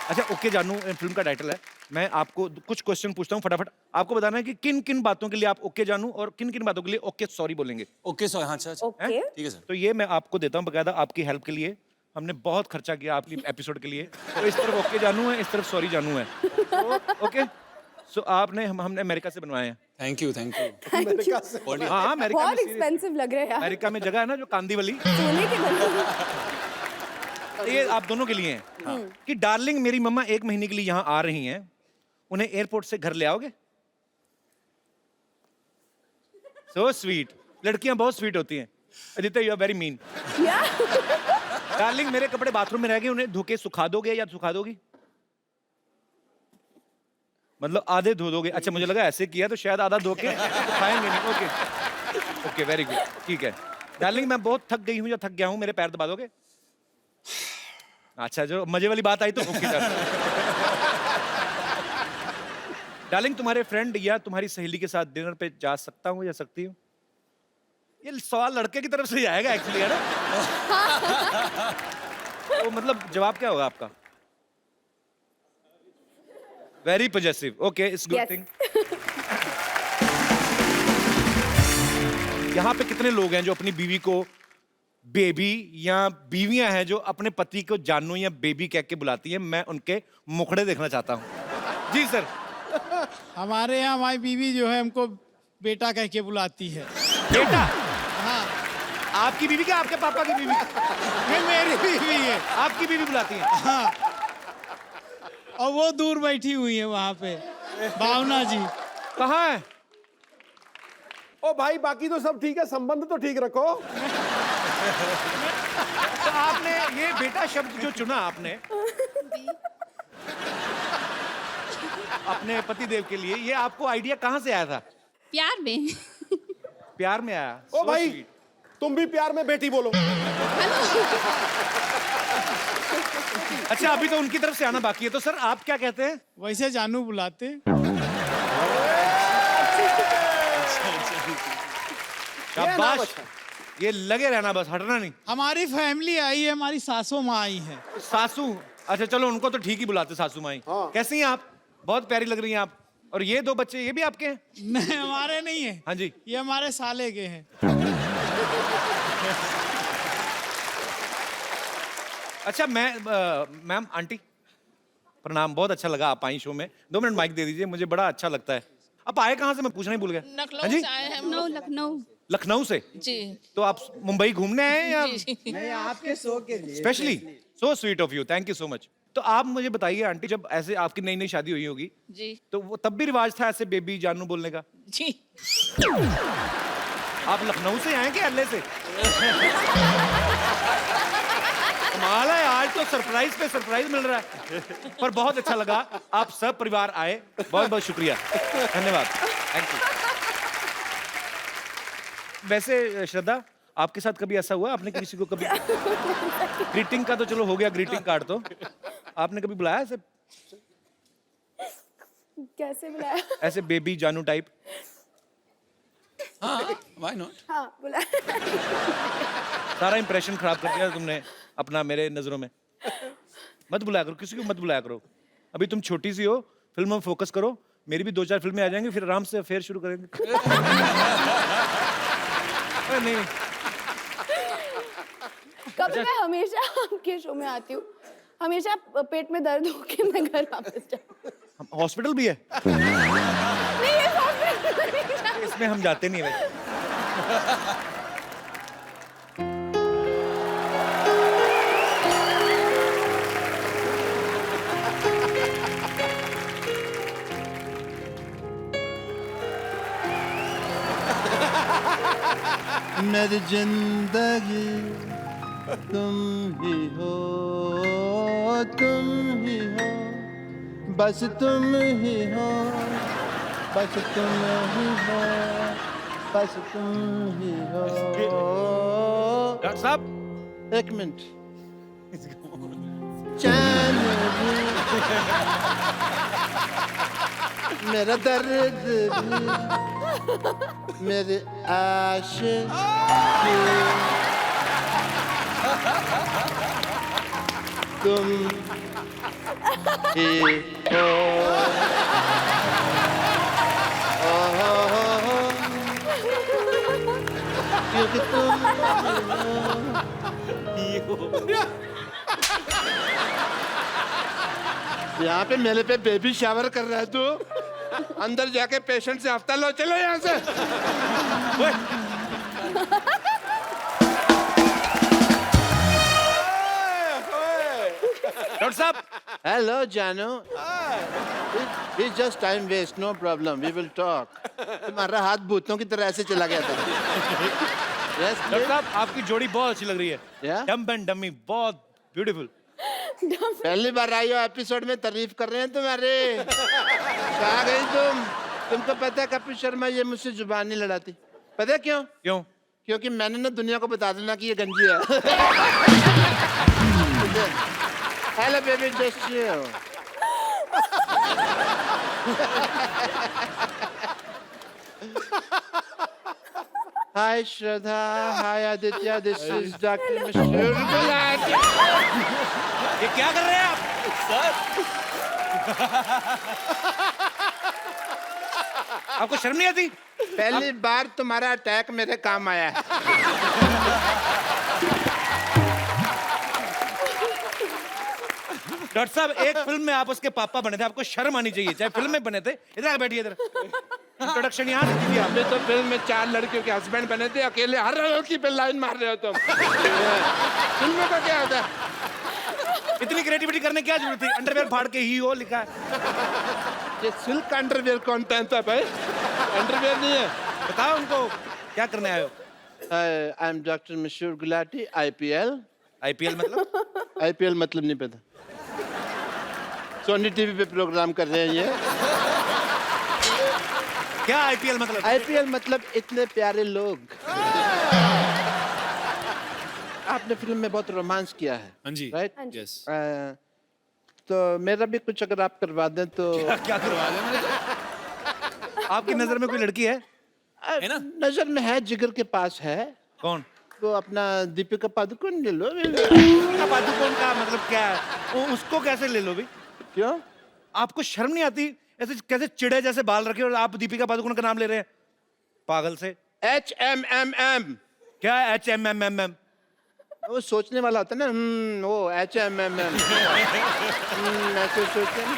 अच्छा ओके जानू फिल्म का टाइटल है। मैं आपको कुछ क्वेश्चन पूछता हूँ, फटाफट आपको बताना है कि किन किन बातों के लिए आप ओके जानू और किन किन बातों के लिए ओके सॉरी बोलेंगे। ओके सॉरी, हाँ अच्छा अच्छा, ओके ठीक है सर। तो ये मैं आपको देता हूँ बकायदा आपकी हेल्प के लिए। हमने बहुत खर्चा किया आपकी एपिसोड के लिए, तो इस तरफ ओके जानू है, इस तरफ सॉरी जानू है। तो, ओके सो आपने हमने अमेरिका से बनवाए हैं। थैंक यू थैंक यू हाँ अमेरिका बहुत में एक्सपेंसिव लग रहे हैं यार अमेरिका में जगह है ना जो कांदीवली, सोने के गले ये आप दोनों के लिए है कि डार्लिंग मेरी मम्मा 1 महीने के लिए यहाँ आ रही हैं, उन्हें एयरपोर्ट से घर ले आओगे? सो स्वीट, लड़कियां बहुत स्वीट होती हैं। Aditi you are very mean. Darling मेरे कपड़े बाथरूम में रह गए, उन्हें धो के सुखा दोगे या सुखा दोगी? मतलब आधे धो दोगे? अच्छा मुझे लगा ऐसे किया तो शायद आधा धो के खाएंगे नहीं। ओके ओके वेरी गुड, ठीक है। डार्लिंग मैं बहुत थक गई हूँ या थक गया हूँ, मेरे पैर दबा दोगे? अच्छा जो मजे वाली बात आई तो ओके सर। डार्लिंग तुम्हारे फ्रेंड या तुम्हारी सहेली के साथ डिनर पे जा सकता हूँ या सकती हूँ? ये सवाल लड़के की तरफ से ही आएगा एक्चुअली, है ना? तो मतलब जवाब क्या होगा आपका? Very positive, okay it's good thing. यहाँ पे कितने लोग हैं जो अपनी बीवी को बेबी या बीवियां हैं जो अपने पति को जानू या बेबी कह के बुलाती हैं? मैं उनके मुखड़े देखना चाहता हूँ। जी सर। हमारे यहाँ हमारी बीवी जो है हमको बेटा कह के बुलाती है। बेटा? हाँ। आपकी बीवी क्या आपके पापा की बीवी? ये मेरी बीवी है। आपकी बीवी बुलाती है? हाँ। और वो दूर बैठी हुई है वहाँ पे, भावना जी। कहाँ है? ओ भाई बाकी तो सब ठीक है, संबंध तो ठीक रखो। तो आपने ये बेटा शब्द जो चुना आपने अपने पति देव के लिए, ये आपको आइडिया कहाँ से आया था? प्यार में। प्यार में आया? ओ So भाई sweet. तुम भी प्यार में बेटी बोलो। अच्छा अभी तो उनकी तरफ से आना बाकी है, तो सर आप क्या कहते हैं? वैसे जानू बुलाते। शाबाश, ये लगे रहना बस, हटना नहीं। हमारी फैमिली आई है, हमारी सासू माँ आई है। सासू? अच्छा चलो उनको तो ठीक ही बुलाते सासू माई। हाँ। कैसी हैं आप? बहुत प्यारी लग रही हैं आप। और ये 2 बच्चे ये भी आपके हैं? नहीं हमारे नहीं है। हाँ जी। ये हमारे साले के हैं। अच्छा मैम आंटी प्रणाम, बहुत अच्छा लगा आप आई शो में। 2 मिनट माइक दे दीजिए, मुझे बड़ा अच्छा लगता है। आप आए कहाँ से मैं पूछना ही भूल गया। हाँ जी? लखनऊ। लखनऊ से? जी। तो आप मुंबई घूमने आए हैं या नहीं आपके शो के लिए specially? So sweet of you, thank you so much. तो आप मुझे बताइए आंटी, जब ऐसे आपकी नई नई शादी हुई होगी जी। तो वो तब भी रिवाज था ऐसे बेबी जानू बोलने का? जी। आप लखनऊ से आए कि अल्ले से? कमाल है, आज तो सरप्राइज पे सरप्राइज मिल रहा है। पर बहुत अच्छा लगा, आप सब परिवार आए, बहुत बहुत शुक्रिया, धन्यवाद, थैंक यू। वैसे श्रद्धा आपके साथ कभी ऐसा हुआ, आपने किसी को कभी ग्रीटिंग का तो चलो हो गया, ग्रीटिंग कार्ड तो आपने कभी बुलाया ऐसे? कैसे बुलाया? ऐसे बेबी जानू टाइप? हाँ, why not? हाँ बुलाया। सारा इंप्रेशन खराब कर दिया तुमने अपना मेरे नजरों में। मत बुलाया करो, किसी को मत बुलाया करो। अभी तुम छोटी सी हो, फिल्म में फोकस करो। मेरी भी 2-4 फिल्में आ जाएंगी, फिर आराम से अफेयर शुरू करेंगे। अरे नहीं, कभी मैं हमेशा आपके शो में आती हूँ, हमेशा पेट में दर्द होके मैं घर वापस जाती हूँ। हॉस्पिटल भी है? नहीं ये हॉस्पिटल नहीं जाती। इसमें हम जाते नहीं भाई। मेरी जिंदगी तुम ही हो, तुम ही हो, बस तुम ही हो, बस तुम ही हो, बस तुम ही हो। डॉक्टर साहब 1 मिनट। चैन भी, मेरा दर्द भी, मेरे आशिकी तुम ही हो। क्योंकि तुम यहाँ पे मेरे पे बेबी शावर कर रहा है तू। अंदर जाके पेशेंट से हफ्ता लो, चलो यहाँ से। डॉक्टर साहब, हेलो जानू, it's just time waste, no problem, we will talk. तुम्हारा हाथ भूतों की तरह ऐसे चला गया था। Yes, डॉक्टर साहब आपकी जोड़ी बहुत अच्छी लग रही है। Yeah? डम्ब एंड डमी बहुत ब्यूटीफुल। पहली बार आई हो एपिसोड में, तारीफ कर रहे हैं तुम्हारे। कहाँ गई तुम? तुमको पता है कपिल शर्मा ये मुझसे जुबान नहीं लड़ाती, पता है क्यों? क्यों? क्योंकि मैंने ना दुनिया को बता देना कि ये गंजी है। Hello baby, just chill. Hi Shraddha, hi Aditya, this is doctor Mishra. ये क्या कर रहे हैं आप? आपको शर्म नहीं आती? पहली बार तुम्हारा अटैक मेरे काम आया है। डॉक्टर साहब एक फिल्म में आप उसके पापा बने थे, आपको शर्म आनी चाहिए, चाहे फिल्म में बने थे। इधर आ, बैठिए इधर। इंट्रोडक्शन यहाँ से कीजिए आप। अभी तो फिल्म में 4 लड़कियों के हस्बैंड बने थे, अकेले हर लड़की पे लाइन मार रहे हो तुम। फिल्मों का क्या होता है? इतनी क्रिएटिविटी करने की क्या जरूरत थी? अंडरवेयर फाड़ के ही हो लिखा है। ये सिल्क अंडरवेयर कौन पहनता है भाई? अंडरवेयर नहीं है। बताओ उनको क्या करने आए हो? आई एम डॉक्टर मशहूर गुलाटी, IPL। IPL मतलब? IPL मतलब नहीं पता। सोनी टीवी पे प्रोग्राम कर रहे हैं ये। क्या IPL मतलब? IPL मतलब इतने प्यारे लोग। आपने फिल्म में बहुत रोमांस किया है। हाँ जी। राइट? यस। तो मेरा भी कुछ अगर आप करवा दें तो। क्या करवा दें मुझे? आपकी नजर में कोई लड़की है? है ना? नजर में है, जिगर के पास है। कौन? तो अपना दीपिका पादुकोण ले लो। दीपिका पादुकोण का मतलब क्या है? उसको कैसे ले लो भी? क्यों? आपको शर्म नहीं आती? ऐसे कैसे चिड़े जैसे बाल रखे और आप दीपिका पादुकोण का नाम ले रहे हैं? पागल से। HMMM। क्या है HMMM? वो सोचने वाला होता है ना, वो HMMM। ऐसे सोचते हैं।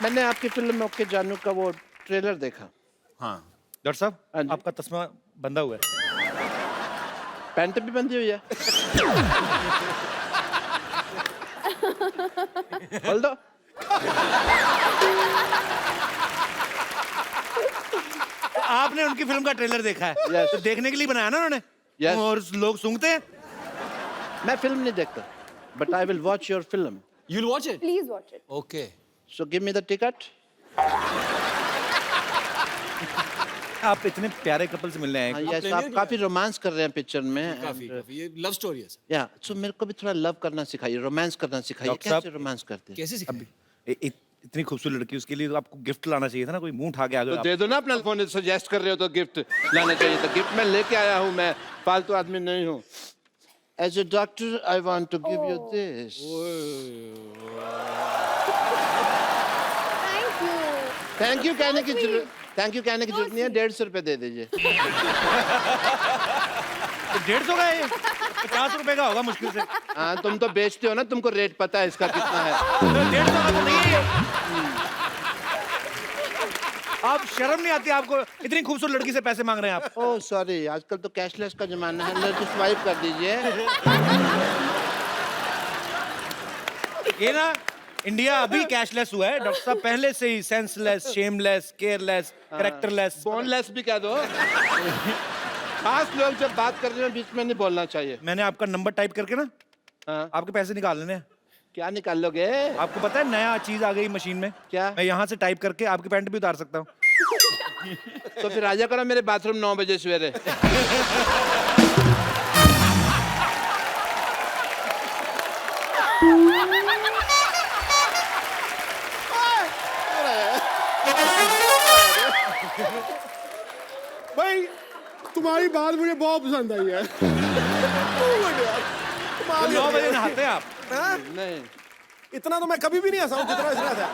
मैंने आपकी फिल्म में ओके जानू का वो ट्रेलर देखा। हाँ। डॉक्टर साहब हाँ जी। आपका तस्मा बंधा हुआ है। पैंट भी बंधी हुई है। खोल दो। आपने उनकी फिल्म का ट्रेलर देखा है? Yes. तो देखने के लिए बनाया ना उन्होंने? Yes. और लोग सूंघते हैं? मैं फिल्म नहीं देखता, but I will watch your film. You'll watch it? Please watch it. Okay. So give me the ticket. आप इतने प्यारे कपल से मिलने आए हैं। यस, आप काफी रोमांस कर रहे हैं पिक्चर में। काफी ये लव स्टोरी है सर। या सो मेरे को भी थोड़ा लव करना सिखाइए, रोमांस करना सिखाइए। डॉक्टर साहब, कैसे रोमांस करते हैं? कैसे सिखाएं? इतनी खूबसूरत लड़की, उसके लिए तो आपको गिफ्ट लाना चाहिए था ना, कोई मुंह उठा के आ गए तो आप। दे दो ना अपना फोन, सजेस्ट कर रहे हो तो गिफ्ट लाना चाहिए था। गिफ्ट मैं लेके आया हूँ, मैं फालतू आदमी नहीं हूँ। As a doctor I want to give you this. Thank you. Thank you कहने की जरूरत, थैंक यू कहने की जरूरत नहीं है। 150 रुपए दे दीजिए। तो 150 का है? 50 रुपए का होगा मुश्किल से। हाँ, तुम तो बेचते हो ना, तुमको रेट पता है इसका कितना है। 150 का तो नहीं है। आप शर्म नहीं आती आपको? इतनी खूबसूरत लड़की से पैसे मांग रहे हैं आप? ओह सॉरी, आजकल तो कैशलेस का जमाना है। लड़की स्वाइप कर दीजिए। ये ना इंडिया अभी कैशलेस हुआ है डॉक्टर साहब, पहले से ही senseless, shameless, careless, characterless. Boneless भी कह दो। खास लोग जब बात कर रहे हैं बीच में नहीं बोलना चाहिए। मैंने आपका नंबर टाइप करके ना हाँ। आपके पैसे निकाल लेने हैं। क्या निकाल लोगे? आपको पता है नया चीज आ गई मशीन में? क्या? मैं यहाँ से टाइप करके आपकी पैंट भी उतार सकता हूँ। तो फिर आजा करो मेरे बाथरूम 9 बजे सवेरे। भाई तुम्हारी बात मुझे बहुत पसंद आई है। 9 बजे नहाते हैं आप? नहीं, इतना तो मैं कभी भी नहीं हंसा हूं जितना इसने हंसा।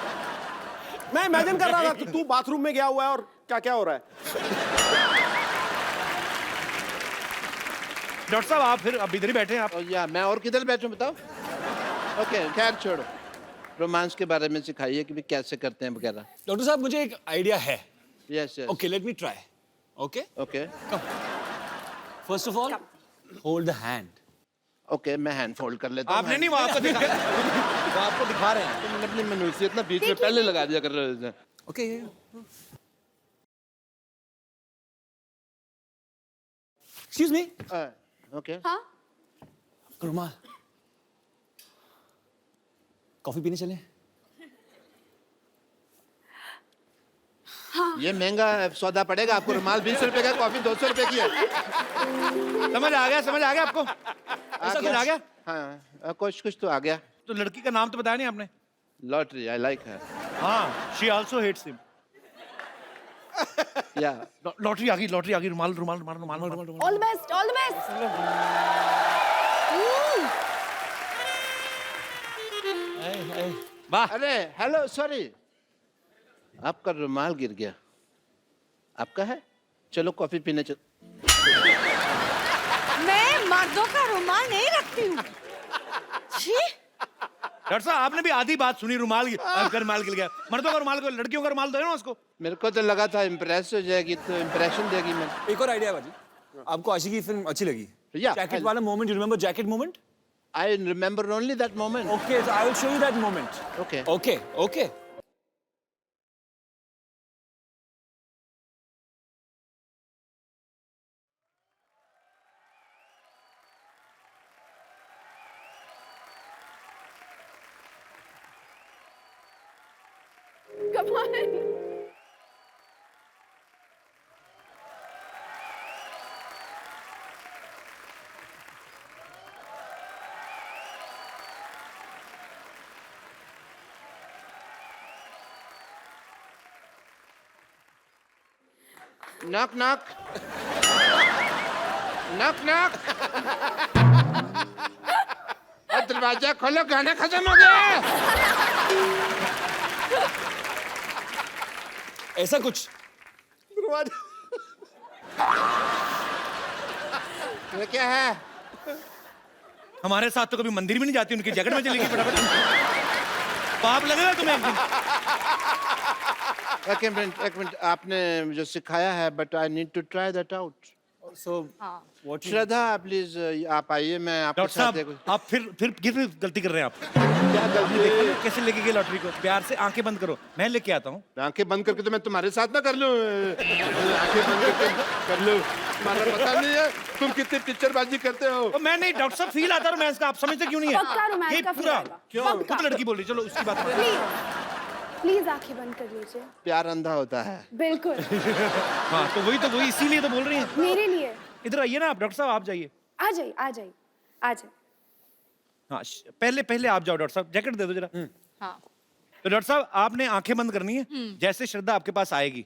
मैं इमेजिन कर रहा था कि तू बाथरूम में गया हुआ है और क्या क्या हो रहा है। डॉक्टर साहब आप फिर अब इधर ही बैठे हैं आप? या मैं और किधर बैठूं बताओ? ओके, खैर छोड़ो। रोमांस के बारे में सिखाइए कि भी कैसे करते हैं वगैरह। डॉक्टर साहब मुझे एक आइडिया है। Yes yes. Okay let me try. Okay okay first of all hold the hand. Okay, मैं हैंड फोल्ड कर लेता हूँ। आपने नहीं, वो आपको दिखा वो आपको दिखा रहे हैं। तुम अपनी मनुष्यत ना बीच में पहले लगा दिया कर रहे थे। Okay excuse me. ओके। हाँ रुमाल कॉफी पीने चले? ये महंगा सौदा पड़ेगा आपको। रुमाल 20 रुपए का, कॉफी 200 रुपए की है। समझ आ गया आपको? ऐसा कुछ आ गया? हाँ कुछ कुछ तो आ गया। तो लड़की का नाम तो बताया नहीं आपने? लॉटरी, आई लाइक हर। हाँ, शी आल्सो हेट्स हिम। या लॉटरी आ गई, रुमाल रुमाल रुमाल रुमाल रुमाल। All the best, all the best. वाह। अरे हेलो, सॉरी, आपका रुमाल गिर गया। आपका है? चलो कॉफी पीने चल। मैं मर्दों का रुमाल नहीं रखती हूँ। छी, डॉक्टर साहब आपने भी आधी बात सुनी, रुमाल गिर गया। मर्दों का रुमाल को, लड़कियों का रुमाल दो ना उसको। मेरे को तो लगा था इम्प्रेस हो जाएगी तो इम्प्रेशन देगी। मैं एक और आइडिया बाजी, आपको आशिकी की फिल्म अच्छी लगी? Yeah, जैकेट वाला moment, you remember jacket moment? I remember only that moment. Okay so I will show you that moment. Okay okay okay Come on. Knock knock knock knock. दरवाजा खोलो, गाना खत्म हो गया। ऐसा कुछ। ये क्या है? हमारे साथ तो कभी मंदिर भी नहीं जाती, उनकी जैकेट में चली गई फटाफट। पाप लगेगा तुम्हें एक दिन। एक मिनट, आपने जो सिखाया है, but I need to try that out. So what Shraddha please आप आइए, मैं आपके डॉक्टर साथ साहब आप फिर गलती कर रहे हैं आप। क्या गलती देखा है? ना कैसे लेके गए लॉटरी को? प्यार से आंखें बंद करो, मैं लेके आता हूँ। आंखें बंद करके तो मैं तुम्हारे साथ ना कर लूं। आंखें बंद करके कर लूं। तुम्हारा पता नहीं है तुम कितनी पिक्चरबाजी करते हो। और मैं नहीं डॉक्टर साहब, फील आता रोमांस का, आप समझते क्यों नहीं है? पक्का रोमांस ये का feel पूरा आएगा। क्यों? खुद लड़की बोल रही, चलो उसकी बात करें। प्लीज आंखें बंद कर लीजिए। प्यार अंधा होता है। बिल्कुल। हाँ तो वही इसीलिए तो बोल रही हैं। मेरे लिए। इधर आइए ना आप, डॉक्टर साहब आप जाइए। आ जाइए, आ जाइए, आ जाइए। हाँ पहले आप जाओ डॉक्टर साहब, जैकेट दे दो जरा। हाँ तो डॉक्टर साहब आपने आंखें बंद करनी है, जैसे श्रद्धा आपके पास आएगी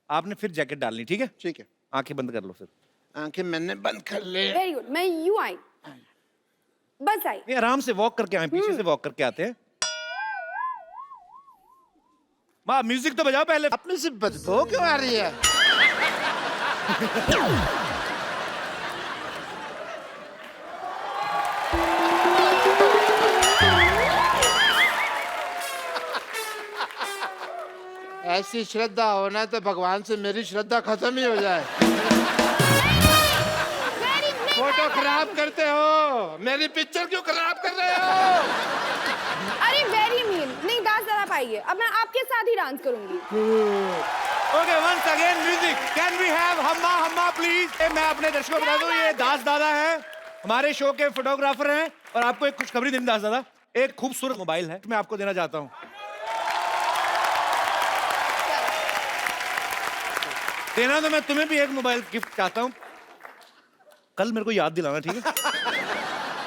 आपने फिर जैकेट डालनी, ठीक है? ठीक है, आंखें बंद कर लो फिर। आंखें मैंने बंद कर ले। Very good. मैं यूं आई, बस आई। नहीं आराम से वॉक करके आए, पीछे से वॉक करके आते हैं। माँ म्यूजिक तो बजाओ पहले। अपने से बदबू क्यों आ रही है? ऐसी श्रद्धा होना तो भगवान से मेरी श्रद्धा खत्म ही हो जाए। फोटो खराब करते हो, मेरी पिक्चर क्यों खराब कर रहे हो? अरे वेरी मीन। नहीं दास जरा पाइए, अब मैं आपके साथ ही डांस करूंगी। Okay once again music, can we have Humma Humma please. मैं अपने दर्शकों को बता दूं ये दास दादा है, हमारे शो के फोटोग्राफर हैं, और आपको एक खुशखबरी देनी दास दादा, एक खूबसूरत मोबाइल है मैं आपको देना चाहता हूं। देना तो मैं तुम्हें भी एक मोबाइल गिफ्ट चाहता हूं, कल मेरे को याद दिलाना, ठीक है?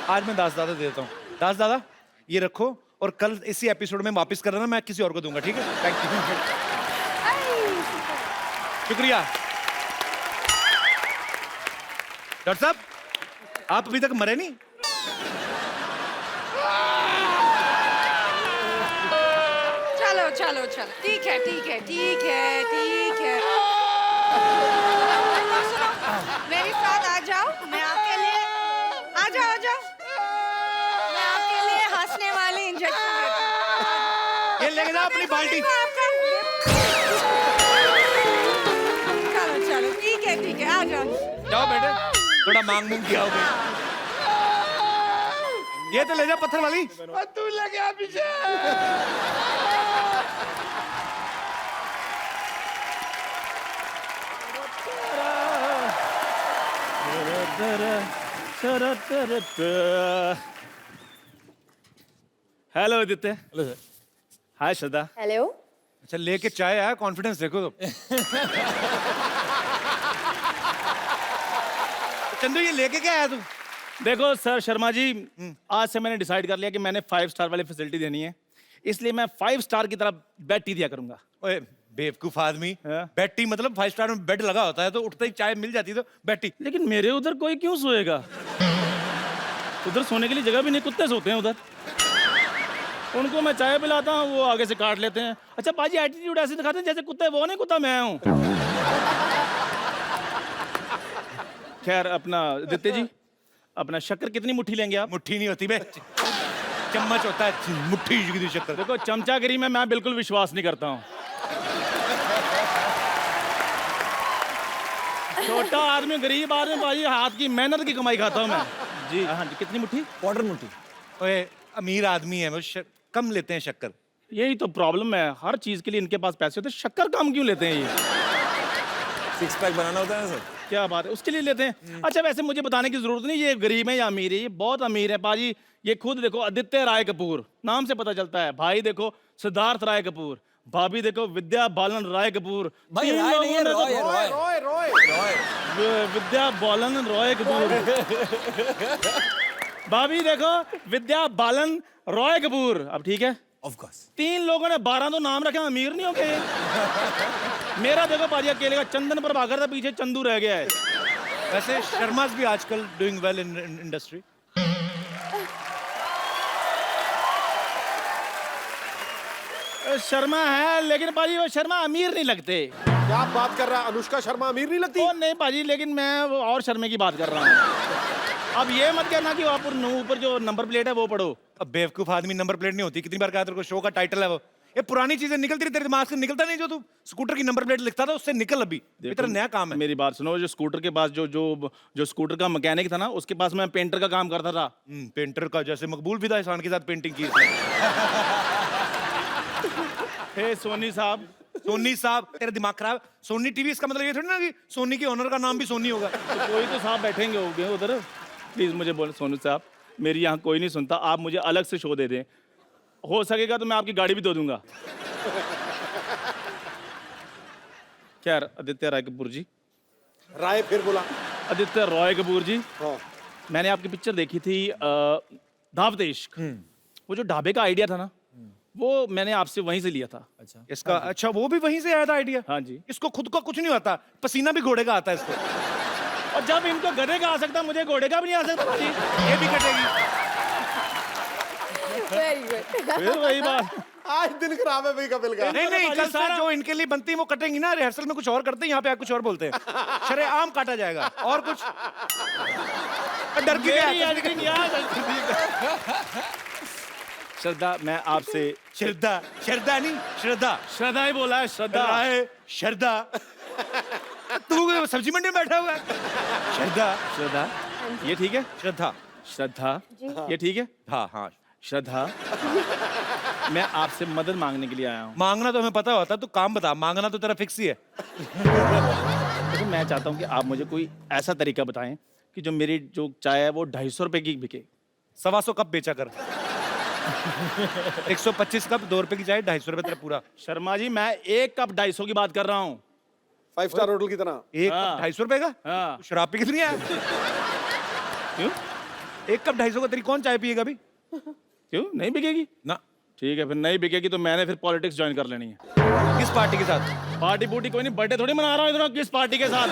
आज मैं दास दादा दे देता हूं। दास दादा ये रखो, और कल इसी एपिसोड में वापस कर देना, मैं किसी और को दूंगा, ठीक है? थैंक यू, शुक्रिया। डॉक्टर साहब आप अभी तक मरे नहीं? चलो चलो चलो, ठीक है ठीक है ठीक है ठीक है। सुनो, मेरे साथ आ जाओ, मैं आपके लिए आ जाओ, मैं आपके लिए हंसने वाले इंजेक्शन देती हूँ। लेके जाओ अपनी बाल्टी। चलो चलो ठीक है आ जाओ। जाओ बेटे, थोड़ा मांग मूंग किया होगा। ये तो ले जा पत्थर वाली। तू ले गया पीछे। Hello Aditya. Hello sir. Hi Shraddha. Hello. अच्छा लेके चाय आया, कॉन्फिडेंस देखो तो। चंदू ये लेके क्या आया तू? देखो सर शर्मा जी, आज से मैंने डिसाइड कर लिया कि मैंने 5 स्टार वाली फैसिलिटी देनी है, इसलिए मैं 5 स्टार की तरह बेड टी दिया करूंगा। ओए बेवकूफ आदमी, हाँ? बेड टी मतलब 5 स्टार में बेड लगा होता है, तो उठते ही चाय मिल जाती है तो बेड टी। लेकिन मेरे उधर कोई क्यों सोएगा? उधर सोने के लिए जगह भी नहीं, कुत्ते सोते हैं उधर। उनको मैं चाय पिलाता हूँ, वो आगे से काट लेते हैं। अच्छा बाजी एटीट्यूड ऐसे दिखाते हैं जैसे कुत्ते वो नहीं, कुत्ता मैं हूँ। खैर अपना आदित्य जी, अपना शक्कर कितनी मुट्ठी लेंगे आप? मुट्ठी नहीं होती बे, चम्मच होता है, मुट्ठी की शक्कर। देखो चमचागिरी में मैं बिल्कुल विश्वास नहीं करता हूँ। छोटा आदमी, गरीब आदमी भाई, हाथ की मेहनत की कमाई खाता हूँ मैं। जी हाँ जी, कितनी मुट्ठी? क्वार्टर मुट्ठी। ओए अमीर आदमी है वो, कम लेते हैं शक्कर। यही तो प्रॉब्लम है, हर चीज के लिए इनके पास पैसे होते हैं, शक्कर कम क्यों लेते हैं ये? 6 पैक बनाना होता है सर। क्या बात है, उसके लिए लेते हैं। अच्छा वैसे मुझे बताने की जरूरत नहीं ये गरीब है या अमीर है, ये बहुत अमीर है पाजी। ये खुद देखो आदित्य राय कपूर, नाम से पता चलता है। भाई देखो सिद्धार्थ राय कपूर, भाभी देखो विद्या बालन राय कपूर। भाई तीन राय लोगों नहीं है, ने तो- रॉय है, रॉय। रॉय रॉय रॉय। विद्या बालन रॉय कपूर। भाभी देखो विद्या बालन रॉय कपूर। अब ठीक है, ऑफ कोर्स। 3 लोगों ने 12 तो नाम रखे, अमीर नहीं हो गए। मेरा देखो पाजी अकेले का चंदन प्रभाकर था, पीछे चंदू रह गया है। वैसे शर्माज भी आजकल doing well in industry. Sharma है, लेकिन पाजी वो शर्मा अमीर नहीं लगते। क्या बात कर रहा है? अनुष्का शर्मा अमीर नहीं लगती? ओ नहीं पाजी, लेकिन मैं वो और शर्मे की बात कर रहा हूँ। अब ये मत कहना कि आप ऊपर जो नंबर प्लेट है वो पढ़ो। अब बेवकूफ आदमी, नंबर प्लेट नहीं होती। कितनी बार कहा तेरे को, शो का टाइटल है वो। ये पुरानी चीजें निकलती रही, तेरे दिमाग से निकलता नहीं। जो तू स्कूटर की नंबर प्लेट लिखता था उससे निकल, अभी तेरा नया काम है। मेरी बात सुनो, जो स्कूटर के पास जो स्कूटर का मैकेनिक था ना, उसके पास मैं पेंटर का काम करता था। पेंटर का, जैसे मकबूल फिदा एहसान के साथ पेंटिंग की इसने। हे सोनी साहब। सोनी साहब, तेरा दिमाग खराब। सोनी टीवी, इसका मतलब ये थोड़ी ना कि सोनी के ओनर का नाम भी सोनी होगा। तो कोई तो साहब बैठेंगे होंगे उधर। प्लीज मुझे बोले सोनू साहब, मेरी यहाँ कोई नहीं सुनता, आप मुझे अलग से शो दे दें। हो सकेगा तो मैं आपकी गाड़ी भी दे दूंगा। खैर आदित्य राय कपूर जी। राय फिर बोला। आदित्य रॉय कपूर जी, हाँ। मैंने आपकी पिक्चर देखी थी दावत इश्क। वो जो ढाबे का आइडिया था ना, वो मैंने आपसे वहीं से लिया था। अच्छा इसका अच्छा वो भी वहीं से आया था आइडिया? हाँ जी। इसको खुद का कुछ नहीं आता, पसीना भी घोड़े का आता है इसको। और जब इनको गधे का आ सकता, मुझे घोड़े का भी नहीं आ सकता जी। ये भी कटेगी। Very good. फिर वही बात। आज दिन खराब है भाई कपिल का। नहीं नहीं, कल से सारा- जो इनके लिए बनती है वो कटेंगी ना। रिहर्सल में कुछ और करते हैं, यहाँ पे आप कुछ और बोलते हैं। शरेआम काटा जाएगा। और कुछ डर की मेरी editing याद है। श्रद्धा, मैं आपसे श्रद्धा, श्रद्धा नहीं श्रद्धा, श्रद्धा ही बोला है, श्रद्धा। राय श्रद्धा। तू सब्जी मंडी में बैठा हुआ है। श्रद्धा, श्रद्धा, ये ठीक है? श्रद्धा, श्रद्धा, ये ठीक है? हाँ हाँ। श्रद्धा, मैं आपसे मदद मांगने के लिए आया हूँ। मांगना तो हमें पता होता, तू काम बता। मांगना तो तेरा फिक्स ही है। देखो मैं चाहता हूँ कि आप मुझे कोई ऐसा तरीका बताएं कि जो मेरी जो चाय है वो 250 रुपए की बिके। 125 कप बेचा कर। 125 कप 2 रुपए की चाय, 250 रुपए तेरा पूरा। शर्मा जी, मैं 1 कप 250 की बात कर रहा हूँ। 5 स्टार होटल की तरह। एक हाँ। कप 250 रुपए का? हाँ। तू शराब पी कितनी है? क्यों? 1 कप 250 का तेरी कौन चाय पिएगा अभी? क्यों नहीं बिकेगी? ना। ठीक है, फिर नहीं बिकेगी तो मैंने फिर पॉलिटिक्स ज्वाइन कर लेनी है। किस पार्टी के साथ? पार्टी बूटी कोई नहीं, बर्थडे थोड़ी मना रहा हूँ इधर, किस पार्टी के साथ?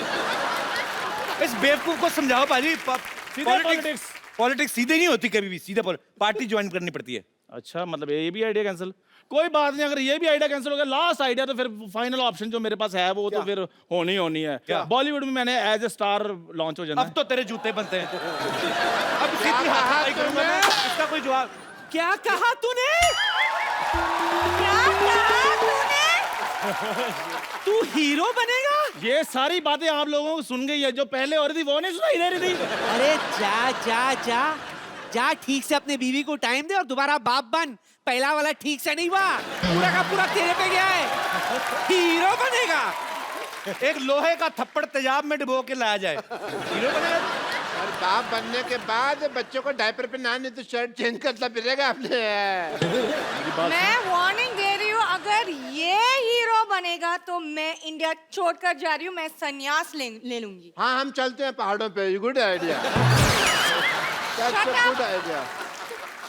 इस बेवकूफ को समझाओ पाजी। पॉलिटिक्स। पॉलिटिक्स सीधे नहीं होती कभी भी, सीधा पार्टी ज्वाइन करनी पड़ती है। अच्छा, मतलब ये भी आइडिया कैंसिल? कोई बात नहीं, अगर ये भी आइडिया कैंसिल हो गया, लास्ट आइडिया तो फिर फाइनल ऑप्शन जो मेरे पास है वो तो फिर होनी है। क्या? बॉलीवुड में मैंने एज ए स्टार लॉन्च हो जाना अब तो तेरे जूते बनते हैं। अब सीधी हाथ करूंगा मैं, इसका कोई जवाब। क्या कहा तूने? क्या तू हीरो बनेगा? ये सारी बातें आप लोगों को सुन गई है, जो पहले हो रही थी वो नहीं सुनाई दे रही थी। अरे जा जा जा जा, ठीक से अपने बीवी को टाइम दे और दोबारा बाप बन। पहला वाला ठीक से नहीं हुआ, पूरा का पूरा तेरे पे गया है। हीरो बनेगा? एक लोहे का थप्पड़ तेजाब में डुबो के लाया जाए, हीरो बनेगा। और बाप बनने के बाद बच्चों को डायपर पे ना, नहीं तो शर्ट चेंज करता फिरेगा आपने। मैं वार्निंग दे रही हूँ, अगर ये हीरो बनेगा तो मैं इंडिया छोड़कर जा रही हूँ, मैं संन्यास ले लूंगी। हाँ, हम चलते हैं पहाड़ों पे। Good idea. Good idea.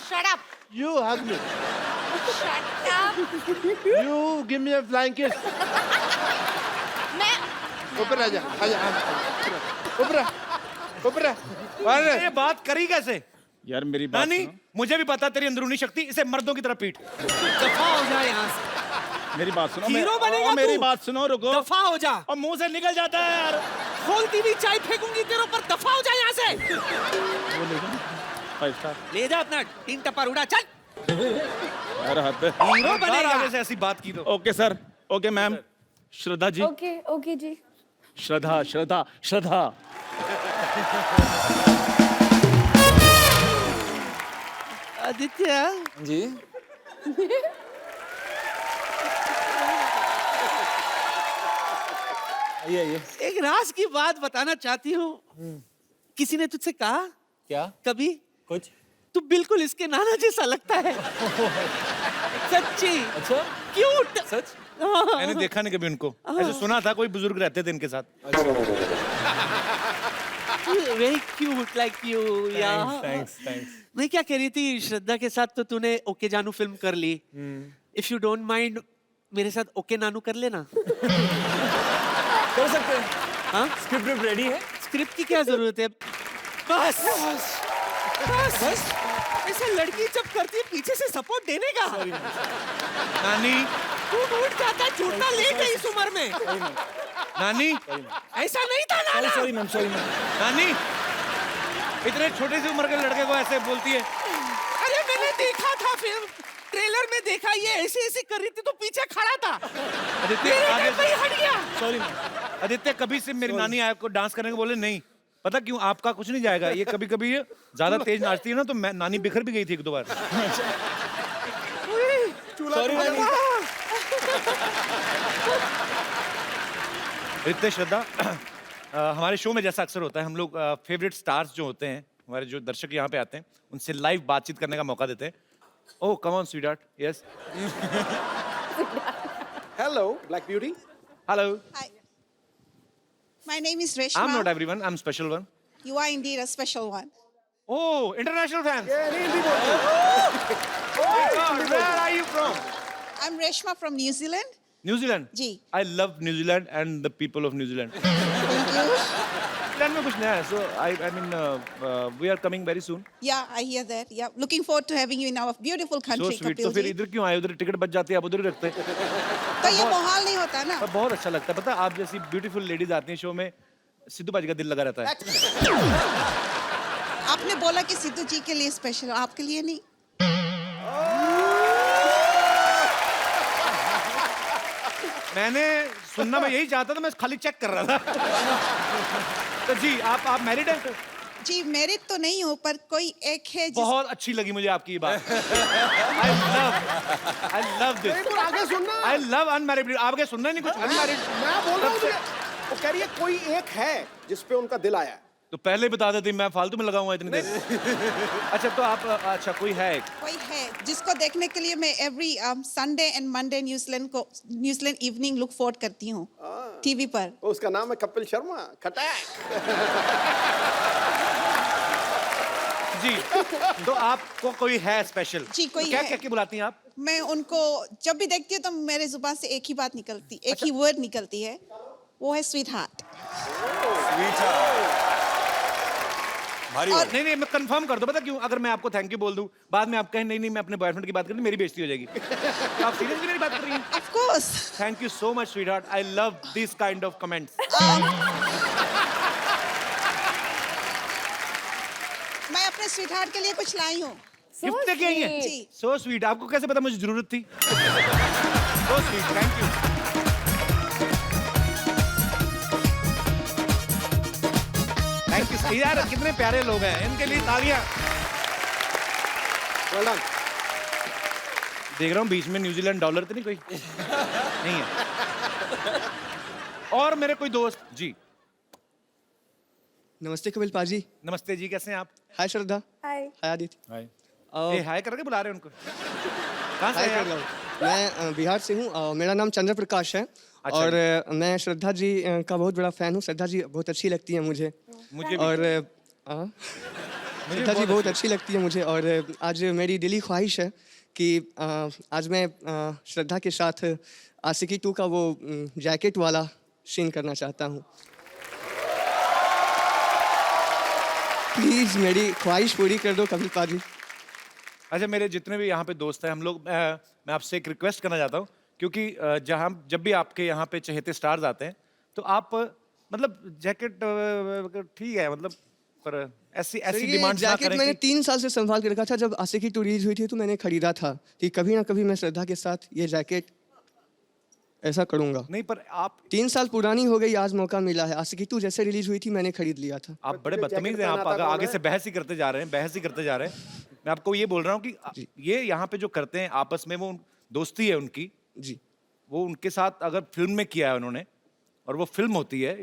Shut up. You hug me. Shut up. You give me a flying kiss. मैं ऊपर आजा, आजा, ऊपर, ऊपर। अरे ये बात करी कैसे? यार मेरी बात नानी, सुनो। मुझे भी पता तेरी अंदरूनी शक्ति, इसे मर्दों की तरह पीट। दफा हो जा यहाँ से। मेरी बात सुनो। हीरो बनेगा और मेरी तू? बात सुनो, रुको। दफा हो जा। और मुंह से निकल जाता है यार। खोलती भी चाय फेंकूंगी तेरे ऊपर। दफा हो जा यहाँ से। वो ले जा 5 स्टार। ले जा अपना 3 टप्पा उड़ा, चल। यार हद है। हीरो खबरदार बनेगा। आगे से ऐसी बात की तो। Okay sir, okay ma'am. Shraddha ji, okay okay जी। श्रद्धा श्रद्धा श्रद्धा। आदित्य, जी आइए। एक राज की बात बताना चाहती हूँ। किसी ने तुझसे कहा क्या? कभी कुछ? तू बिल्कुल इसके नाना जैसा लगता है। सच्ची। अच्छा? क्यूट। सच? मैंने देखा नहीं कभी उनको, ऐसे सुना था कोई बुजुर्ग रहते थे इनके साथ। Very cute like you. Thanks. मैं क्या कह रही थी, श्रद्धा के साथ तो तूने ओके जानू फिल्म कर ली। इफ यू डोंट माइंड, मेरे साथ ओके नानू कर लेना। कर सकते हैं। हाँ, स्क्रिप्ट रेडी है? स्क्रिप्ट की क्या जरूरत है? बस बस बस। ऐसे लड़की जब करती है पीछे से सपोर्ट देने का। नानी, तू उठ जाता छूटना लेट है इस उम्र में। नानी, ऐसा नहीं था नाना। Sorry ma'am, sorry ma'am. नानी, इतने छोटे सी उम्र के लड़के को ऐसे बोलती है। अरे मैंने देखा था फिल्म, ट्रेलर में देखा, ये ऐसे ऐसे कर रही थी तो पीछे खड़ा था। आदित्य, मेरे आगे टाइम पे ही हट गया। Sorry ma'am. आदित्य, कभी से मेरी नानी आपको डांस करने को बोले नहीं। पता क्यों? आपका कुछ नहीं जाएगा। ये कभी कभी ज्यादा तेज नाचती है ना, तो मैं नानी बिखर भी गई थी 1-2 बार। Sorry ma'am. रित्य, श्रद्धा, हमारे शो में जैसा अक्सर होता है, हम लोग फेवरेट स्टार्स जो होते हैं, हमारे जो दर्शक यहाँ पे आते हैं, उनसे लाइव बातचीत करने का मौका देते हैं। Oh come on sweetheart. Yes, hello black beauty. Hello. Hi. My name is I Reshma. Am not everyone, I am special one. You are indeed a special one. Oh, international fan. Where are you from? I'm Reshma from New Zealand. New Zealand. जी। I love New Zealand and the people of New Zealand. Thank you. New Zealand में कुछ नया है, so I mean we are coming very soon. Yeah, I hear that. Yeah, looking forward to having you in our beautiful So country, sweet. तो Kapil फिर ji. इधर क्यों आए? उधर टिकट बच जाती है, आप उधर ही रखते। तो ये माहौल नहीं होता ना। पर बहुत अच्छा लगता है, पता है, आप जैसी ब्यूटीफुल लेडीज आती हैं शो में, सिद्धू बाजी का दिल लगा रहता है। आपने बोला कि सिद्धू जी के लिए स्पेशल, आपके लिए नहीं। मैंने सुनना मैं यही चाहता था, मैं खाली चेक कर रहा था। तो जी, आप मैरिड हैं? जी मैरिड तो नहीं हूँ, पर कोई एक है जिस... बहुत अच्छी लगी मुझे आपकी ये बात। I love this. नहीं, आगे सुनना। I love unmarried. आपके सुनना ही नहीं कुछ अनमैरिड। मैं बोल रहा हूँ तुझे। वो कह रही है कोई एक है जिस पे उनका दिल आया है। तो पहले बता देती, मैं फालतू में लगाऊंगा इतनी देर। अच्छा, तो आप, अच्छा कोई है एक? कोई है जिसको देखने के लिए मैं every Sunday and Monday New Zealand evening look forward करती हूँ टीवी पर। उसका नाम है कपिल शर्मा। खटैक। जी, तो आपको कोई है स्पेशल? जी, कोई क्या है। क्या बुलाती हैं आप? मैं उनको जब भी देखती हूँ तो मेरे जुबान से एक ही बात निकलती, एक ही वर्ड निकलती है, वो है स्वीट हार्ट। भारी और- हो। नहीं, मैं कंफर्म कर दो। पता क्यों? अगर मैं आपको थैंक यू बोल दूं, बाद में आप कहें नहीं मैं अपने बॉयफ्रेंड की बात कर रही हूं, मेरी बेइज्जती हो जाएगी। तो आप सीरियसली मेरी बात कर रही हैं? Of course. Thank you so much sweetheart, I love this kind of comments. मैं अपने स्वीट हार्ट के लिए कुछ लाई हूँ। गिफ्ट लेके आई हैं? जी। So sweet. आपको कैसे पता मुझे जरूरत थी? So sweet, thank you. Thank you यार, कितने प्यारे लोग हैं, इनके लिए तालियां। Well done. देख रहा हूँ बीच में न्यूजीलैंड डॉलर तो नहीं कोई नहीं है। और मेरे कोई दोस्त जी। नमस्ते कपिल पाजी। नमस्ते जी, कैसे हैं आप? हाय श्रद्धा। हाय। हाय आदित्य। हाय। ये हाय करके बुला रहे हैं उनको? कहाँ से हाय हैं कर रहा आप? हूँ। मैं बिहार से हूँ। मेरा नाम चंद्र प्रकाश है। अच्छा और मैं श्रद्धा जी का बहुत बड़ा फैन हूँ। श्रद्धा जी बहुत अच्छी लगती है मुझे। मुझे भी। और श्रद्धा जी बहुत अच्छी लगती है मुझे। और आज मेरी दिली ख्वाहिश है कि आज मैं श्रद्धा के साथ आशिकी 2 का वो जैकेट वाला सीन करना चाहता हूँ। प्लीज मेरी ख्वाहिश पूरी कर दो कपिल पाजी। अच्छा, मेरे जितने भी यहाँ पे दोस्त हैं, हम लोग मैं आपसे एक रिक्वेस्ट करना चाहता हूँ, क्योंकि जब भी आपके यहाँ पे चहेते स्टार्स आते हैं तो आप मतलब जैकेट ठीक है, मतलब पर ऐसी ऐसी डिमांड ना जैकेट करें मैंने कि 3 साल से संभाल के रखा था। जब आशिकी 2 रिलीज हुई थी तो मैंने खरीदा था कि कभी ना कभी मैं श्रद्धा के साथ ये जैकेट ऐसा करूंगा। नहीं, पर आप 3 साल पुरानी हो गई, आज मौका मिला है। आशिकी 2 जैसे रिलीज हुई थी मैंने खरीद लिया था। आप बड़े बदतमीज हैं। आप आगे से बहस ही करते जा रहे हैं, बहस ही करते जा रहे हैं। मैं आपको ये बोल रहा हूँ कि ये यहाँ पे जो करते हैं आपस में, वो दोस्ती है उनकी जी, वो उनके साथ अगर फिल्म में किया है उन्होंने और वो फिल्म होती है,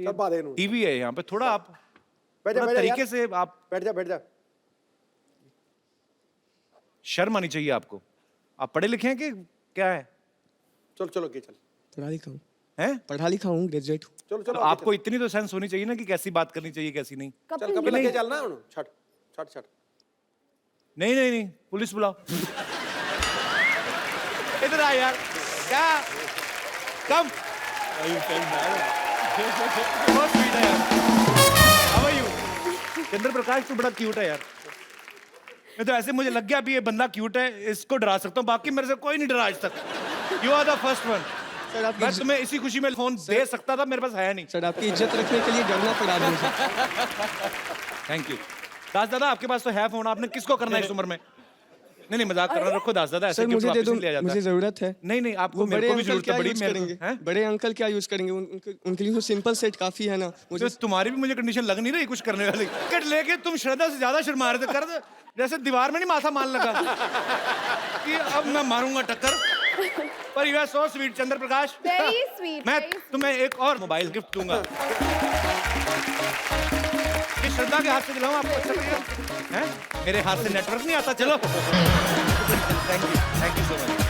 टीवी है, यहाँ पे थोड़ा आप थोड़ा तरीके से आप बैठ जा। शर्म आनी चाहिए आपको। आप पढ़े लिखे हैं कि क्या है? चलो के चल। पढ़ा लिखा हूँ। हैं? पढ़ा लिखा हूँ, ग्रेजुएट हूँ। चलो तो आपको इतनी तो सेंस होनी चाहिए ना कि कैसी बात करनी चाहिए, कैसी नहीं। चल कपिल लेके चलना है उन्हें। छट। नहीं, पुलिस बुलाओ। इधर आ यार। क्या? कम। बहुत स्वीट है यार। How are you? चंद्र प्रकाश तू बड़ा क्यूट है यार। मैं तो ऐसे मुझे लग गया अभी ये बंदा क्यूट है, इसको डरा सकता हूँ, बाकी मेरे से कोई नहीं डरा आज तक। You are the first one. Sir आपकी मैं तुम्हें इसी खुशी में फोन दे सकता था, मेरे पास है नहीं। सर आपकी इज्जत रखने के लिए डरना पड़ा मुझे। Thank you. दास दादा, आपके पास तो है फोन, आपने किसको करना है इस उम्र में? नहीं मजाक कर रहा, रखो दास दादा, ऐसे सर क्यों मुझे दे वापस दो, नहीं लिया जाता? मुझे जरूरत है। नहीं आपको वो मेरे बड़े को भी अंकल जरूरत क्या है बड़ी। यूज मेरे करेंगे? हैं? बड़े अंकल क्या यूज करेंगे? उनके लिए तो सिंपल सेट काफी है ना। मुझे तो तुम्हारी भी मुझे कंडीशन लग नहीं रही कुछ करने वाली। टिकट लेके तुम श्रद्धा से ज्यादा शर्मा रहे थे, कर दो जैसे दीवार में नहीं माथा मान लगा कि अब मैं मारूंगा टक्कर। पर you are so sweet Chandra Prakash. Very sweet. मैं तुम्हें एक और मोबाइल गिफ्ट दूंगा। ये श्रद्धा के हाथ से दिलाऊं आपको, अच्छा लगेगा? हैं? मेरे हाथ से नेटवर्क नहीं आता। चलो, थैंक यू सो मच।